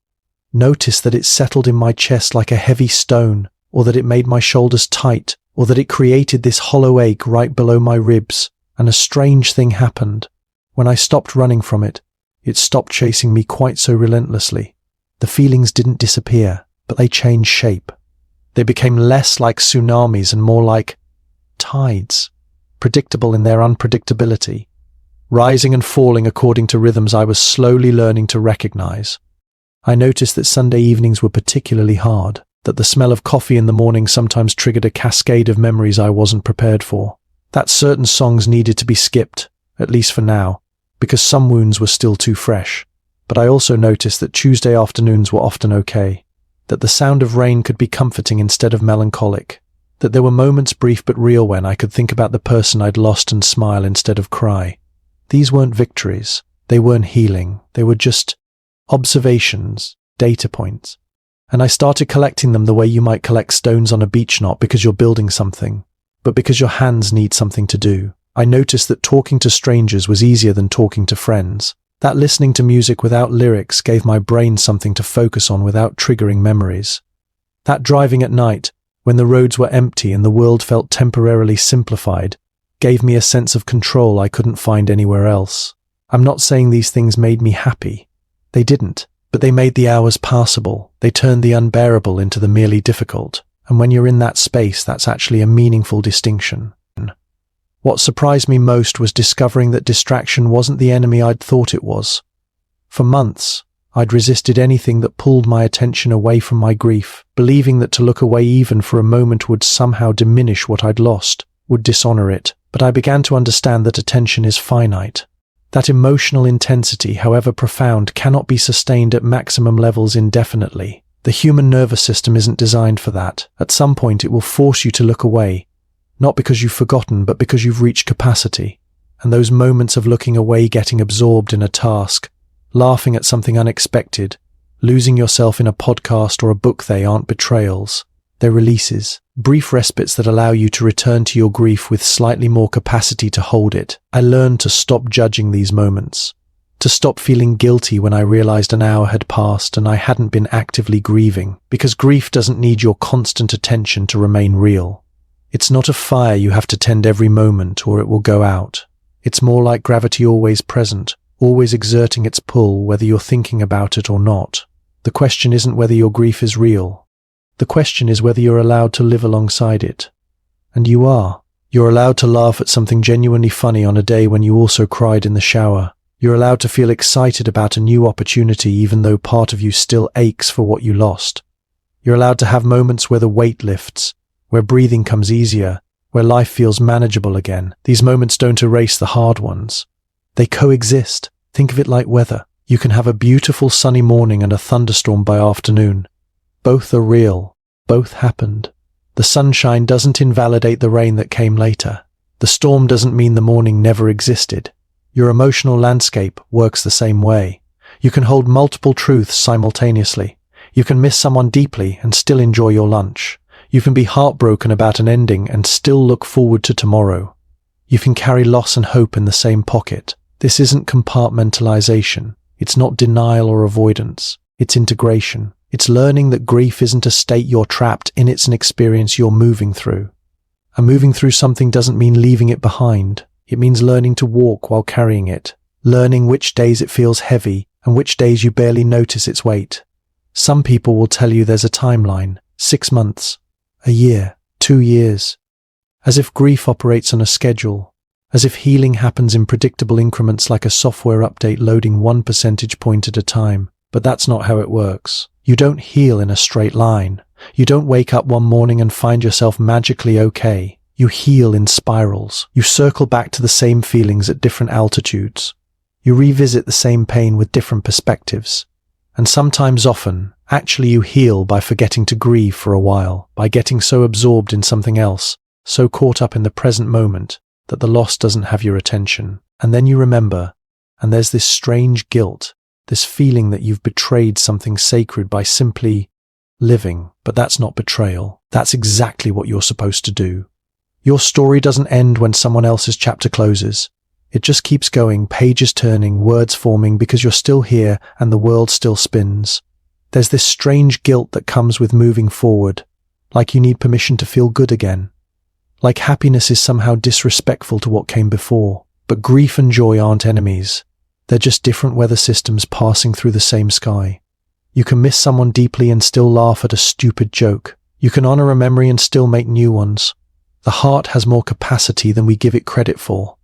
notice that it settled in my chest like a heavy stone, or that it made my shoulders tight, or that it created this hollow ache right below my ribs. And a strange thing happened. When I stopped running from it, it stopped chasing me quite so relentlessly. The feelings didn't disappear, but they changed shape. They became less like tsunamis and more like tides, predictable in their unpredictability, rising and falling according to rhythms I was slowly learning to recognize. I noticed that Sunday evenings were particularly hard, that the smell of coffee in the morning sometimes triggered a cascade of memories I wasn't prepared for, that certain songs needed to be skipped, at least for now, because some wounds were still too fresh. But I also noticed that Tuesday afternoons were often okay, that the sound of rain could be comforting instead of melancholic, that there were moments, brief but real, when I could think about the person I'd lost and smile instead of cry. These weren't victories, they weren't healing, they were just observations, data points. And I started collecting them the way you might collect stones on a beach, not because you're building something, but because your hands need something to do. I noticed that talking to strangers was easier than talking to friends. That listening to music without lyrics gave my brain something to focus on without triggering memories. That driving at night, when the roads were empty and the world felt temporarily simplified, gave me a sense of control I couldn't find anywhere else. I'm not saying these things made me happy. They didn't, but they made the hours passable. They turned the unbearable into the merely difficult. And when you're in that space, that's actually a meaningful distinction. What surprised me most was discovering that distraction wasn't the enemy I'd thought it was. For months, I'd resisted anything that pulled my attention away from my grief, believing that to look away even for a moment would somehow diminish what I'd lost, would dishonor it. But I began to understand that attention is finite. That emotional intensity, however profound, cannot be sustained at maximum levels indefinitely. The human nervous system isn't designed for that. At some point it will force you to look away, not because you've forgotten, but because you've reached capacity. And those moments of looking away, getting absorbed in a task, laughing at something unexpected, losing yourself in a podcast or a book, they aren't betrayals. They're releases, brief respites that allow you to return to your grief with slightly more capacity to hold it. I learned to stop judging these moments, to stop feeling guilty when I realized an hour had passed and I hadn't been actively grieving, because grief doesn't need your constant attention to remain real. It's not a fire you have to tend every moment or it will go out. It's more like gravity, always present, always exerting its pull whether you're thinking about it or not. The question isn't whether your grief is real. The question is whether you're allowed to live alongside it. And you are. You're allowed to laugh at something genuinely funny on a day when you also cried in the shower. You're allowed to feel excited about a new opportunity even though part of you still aches for what you lost. You're allowed to have moments where the weight lifts, where breathing comes easier, where life feels manageable again. These moments don't erase the hard ones. They coexist. Think of it like weather. You can have a beautiful sunny morning and a thunderstorm by afternoon. Both are real. Both happened. The sunshine doesn't invalidate the rain that came later. The storm doesn't mean the morning never existed. Your emotional landscape works the same way. You can hold multiple truths simultaneously. You can miss someone deeply and still enjoy your lunch. You can be heartbroken about an ending and still look forward to tomorrow. You can carry loss and hope in the same pocket. This isn't compartmentalization. It's not denial or avoidance. It's integration. It's learning that grief isn't a state you're trapped in, it's an experience you're moving through. And moving through something doesn't mean leaving it behind. It means learning to walk while carrying it. Learning which days it feels heavy and which days you barely notice its weight. Some people will tell you there's a timeline, 6 months, a year, 2 years. As if grief operates on a schedule. As if healing happens in predictable increments like a software update loading 1 percentage point at a time. But that's not how it works. You don't heal in a straight line. You don't wake up one morning and find yourself magically okay. You heal in spirals. You circle back to the same feelings at different altitudes. You revisit the same pain with different perspectives. And sometimes often, actually you heal by forgetting to grieve for a while, by getting so absorbed in something else, so caught up in the present moment, that the loss doesn't have your attention. And then you remember, and there's this strange guilt, this feeling that you've betrayed something sacred by simply living. But that's not betrayal. That's exactly what you're supposed to do. Your story doesn't end when someone else's chapter closes. It just keeps going, pages turning, words forming, because you're still here and the world still spins. There's this strange guilt that comes with moving forward, like you need permission to feel good again. Like happiness is somehow disrespectful to what came before. But grief and joy aren't enemies. They're just different weather systems passing through the same sky. You can miss someone deeply and still laugh at a stupid joke. You can honor a memory and still make new ones. The heart has more capacity than we give it credit for.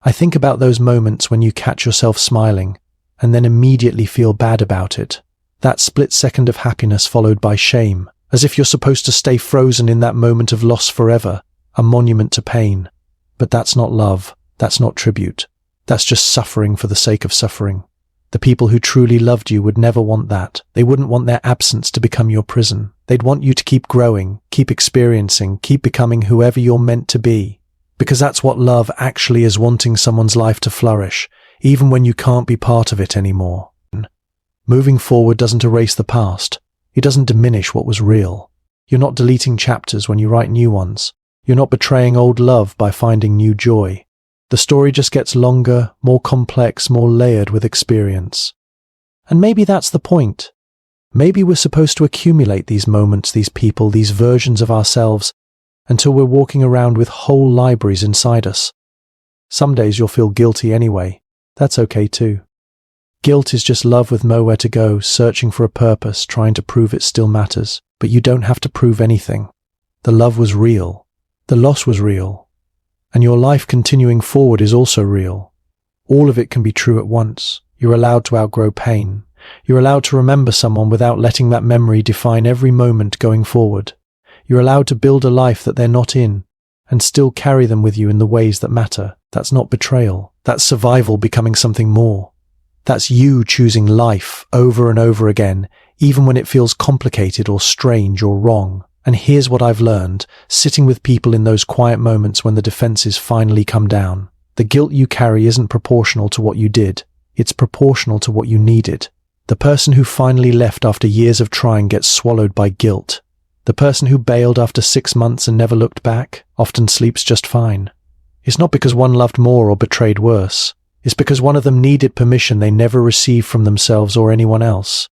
I think about those moments when you catch yourself smiling and then immediately feel bad about it. That split second of happiness followed by shame, as if you're supposed to stay frozen in that moment of loss forever, a monument to pain. But that's not love. That's not tribute. That's just suffering for the sake of suffering. The people who truly loved you would never want that. They wouldn't want their absence to become your prison. They'd want you to keep growing, keep experiencing, keep becoming whoever you're meant to be. Because that's what love actually is, wanting someone's life to flourish, even when you can't be part of it anymore. Moving forward doesn't erase the past. It doesn't diminish what was real. You're not deleting chapters when you write new ones. You're not betraying old love by finding new joy. The story just gets longer, more complex, more layered with experience. And maybe that's the point. Maybe we're supposed to accumulate these moments, these people, these versions of ourselves, until we're walking around with whole libraries inside us. Some days you'll feel guilty anyway. That's okay too. Guilt is just love with nowhere to go, searching for a purpose, trying to prove it still matters. But you don't have to prove anything. The love was real. The loss was real. And your life continuing forward is also real. All of it can be true at once. You're allowed to outgrow pain. You're allowed to remember someone without letting that memory define every moment going forward. You're allowed to build a life that they're not in, and still carry them with you in the ways that matter. That's not betrayal. That's survival becoming something more. That's you choosing life over and over again, even when it feels complicated or strange or wrong. And here's what I've learned, sitting with people in those quiet moments when the defenses finally come down. The guilt you carry isn't proportional to what you did. It's proportional to what you needed. The person who finally left after years of trying gets swallowed by guilt. The person who bailed after 6 months and never looked back often sleeps just fine. It's not because one loved more or betrayed worse. It's because one of them needed permission they never received from themselves or anyone else.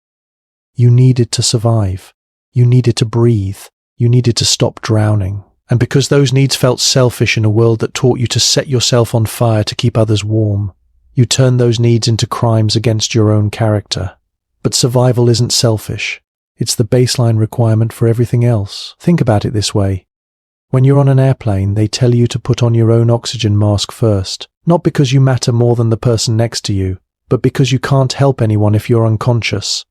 You needed to survive. You needed to breathe. You needed to stop drowning. And because those needs felt selfish in a world that taught you to set yourself on fire to keep others warm, you turned those needs into crimes against your own character. But survival isn't selfish. It's the baseline requirement for everything else. Think about it this way. When you're on an airplane, they tell you to put on your own oxygen mask first. Not because you matter more than the person next to you, but because you can't help anyone if you're unconscious.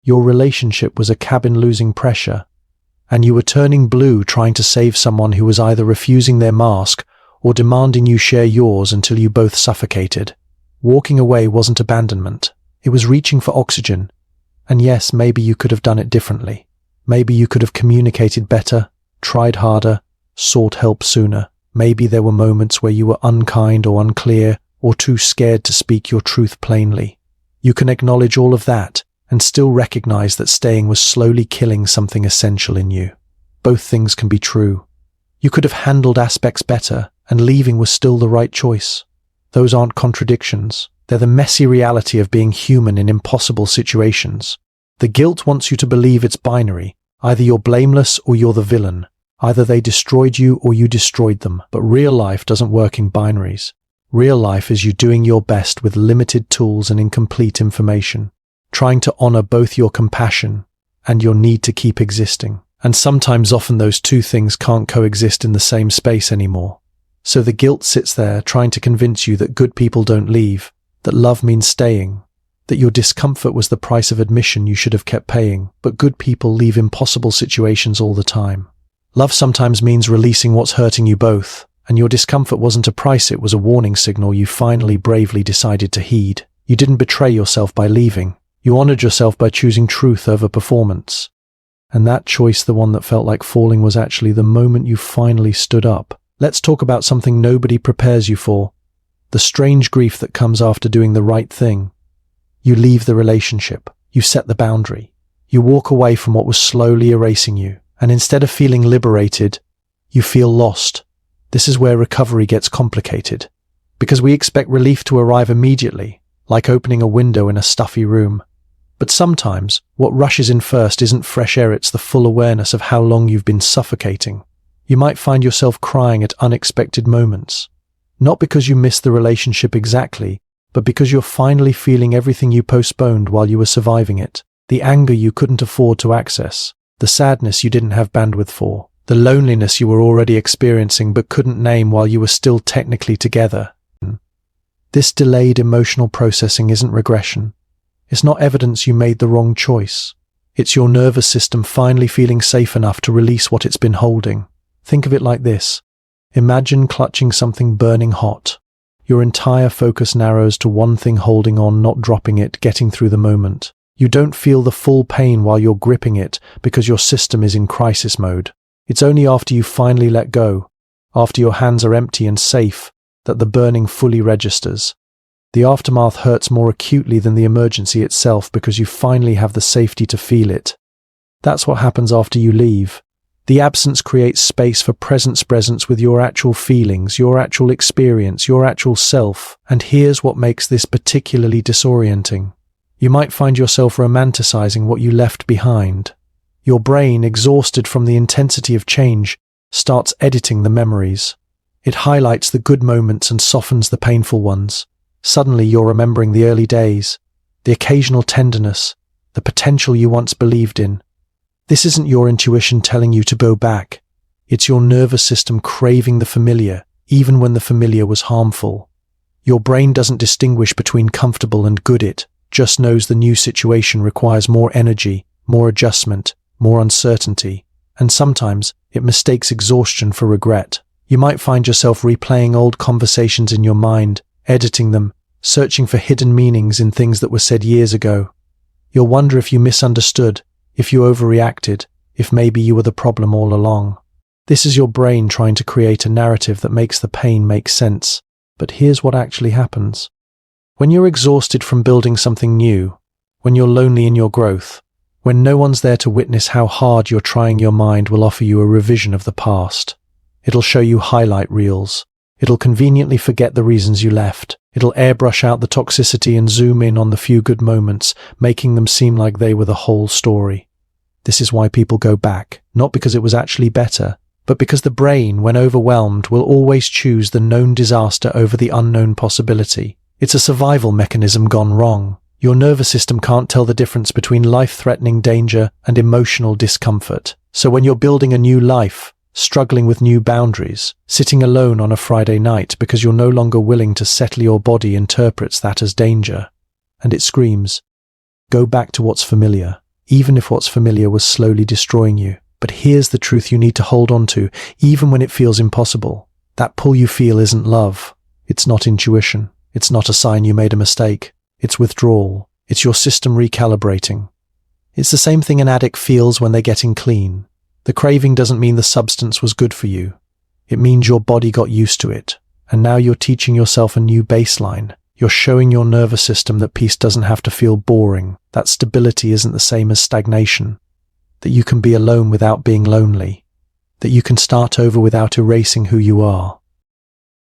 Your relationship was a cabin losing pressure, and you were turning blue trying to save someone who was either refusing their mask or demanding you share yours until you both suffocated. Walking away wasn't abandonment. It was reaching for oxygen. And yes, maybe you could have done it differently. Maybe you could have communicated better, tried harder, sought help sooner. Maybe there were moments where you were unkind or unclear or too scared to speak your truth plainly. You can acknowledge all of that and still recognize that staying was slowly killing something essential in you. Both things can be true. You could have handled aspects better, and leaving was still the right choice. Those aren't contradictions. They're the messy reality of being human in impossible situations. The guilt wants you to believe it's binary. Either you're blameless or you're the villain. Either they destroyed you or you destroyed them. But real life doesn't work in binaries. Real life is you doing your best with limited tools and incomplete information, trying to honor both your compassion and your need to keep existing. And sometimes often those two things can't coexist in the same space anymore. So the guilt sits there trying to convince you that good people don't leave, that love means staying, that your discomfort was the price of admission you should have kept paying, but good people leave impossible situations all the time. Love sometimes means releasing what's hurting you both, and your discomfort wasn't a price, it was a warning signal you finally bravely decided to heed. You didn't betray yourself by leaving. You honored yourself by choosing truth over performance. And that choice, the one that felt like falling, was actually the moment you finally stood up. Let's talk about something nobody prepares you for. The strange grief that comes after doing the right thing. You leave the relationship. You set the boundary. You walk away from what was slowly erasing you. And instead of feeling liberated, you feel lost. This is where recovery gets complicated. Because we expect relief to arrive immediately, like opening a window in a stuffy room. But sometimes, what rushes in first isn't fresh air, it's the full awareness of how long you've been suffocating. You might find yourself crying at unexpected moments. Not because you missed the relationship exactly, but because you're finally feeling everything you postponed while you were surviving it. The anger you couldn't afford to access. The sadness you didn't have bandwidth for. The loneliness you were already experiencing but couldn't name while you were still technically together. This delayed emotional processing isn't regression. It's not evidence you made the wrong choice. It's your nervous system finally feeling safe enough to release what it's been holding. Think of it like this. Imagine clutching something burning hot. Your entire focus narrows to one thing, holding on, not dropping it, getting through the moment. You don't feel the full pain while you're gripping it because your system is in crisis mode. It's only after you finally let go, after your hands are empty and safe, that the burning fully registers. The aftermath hurts more acutely than the emergency itself because you finally have the safety to feel it. That's what happens after you leave. The absence creates space for presence with your actual feelings, your actual experience, your actual self, and here's what makes this particularly disorienting. You might find yourself romanticizing what you left behind. Your brain, exhausted from the intensity of change, starts editing the memories. It highlights the good moments and softens the painful ones. Suddenly you're remembering the early days, the occasional tenderness, the potential you once believed in. This isn't your intuition telling you to go back. It's your nervous system craving the familiar, even when the familiar was harmful. Your brain doesn't distinguish between comfortable and good. It just knows the new situation requires more energy, more adjustment, more uncertainty, and sometimes it mistakes exhaustion for regret. You might find yourself replaying old conversations in your mind, editing them, searching for hidden meanings in things that were said years ago. You'll wonder if you misunderstood, if you overreacted, if maybe you were the problem all along. This is your brain trying to create a narrative that makes the pain make sense. But here's what actually happens. When you're exhausted from building something new, when you're lonely in your growth, when no one's there to witness how hard you're trying, your mind will offer you a revision of the past. It'll show you highlight reels. It'll conveniently forget the reasons you left. It'll airbrush out the toxicity and zoom in on the few good moments, making them seem like they were the whole story. This is why people go back, not because it was actually better, but because the brain, when overwhelmed, will always choose the known disaster over the unknown possibility. It's a survival mechanism gone wrong. Your nervous system can't tell the difference between life-threatening danger and emotional discomfort. So when you're building a new life, struggling with new boundaries, sitting alone on a Friday night because you're no longer willing to settle, your body interprets that as danger. And it screams, go back to what's familiar, even if what's familiar was slowly destroying you. But here's the truth you need to hold on to, even when it feels impossible. That pull you feel isn't love. It's not intuition. It's not a sign you made a mistake. It's withdrawal. It's your system recalibrating. It's the same thing an addict feels when they're getting clean. The craving doesn't mean the substance was good for you. It means your body got used to it, and now you're teaching yourself a new baseline. You're showing your nervous system that peace doesn't have to feel boring, that stability isn't the same as stagnation, that you can be alone without being lonely, that you can start over without erasing who you are.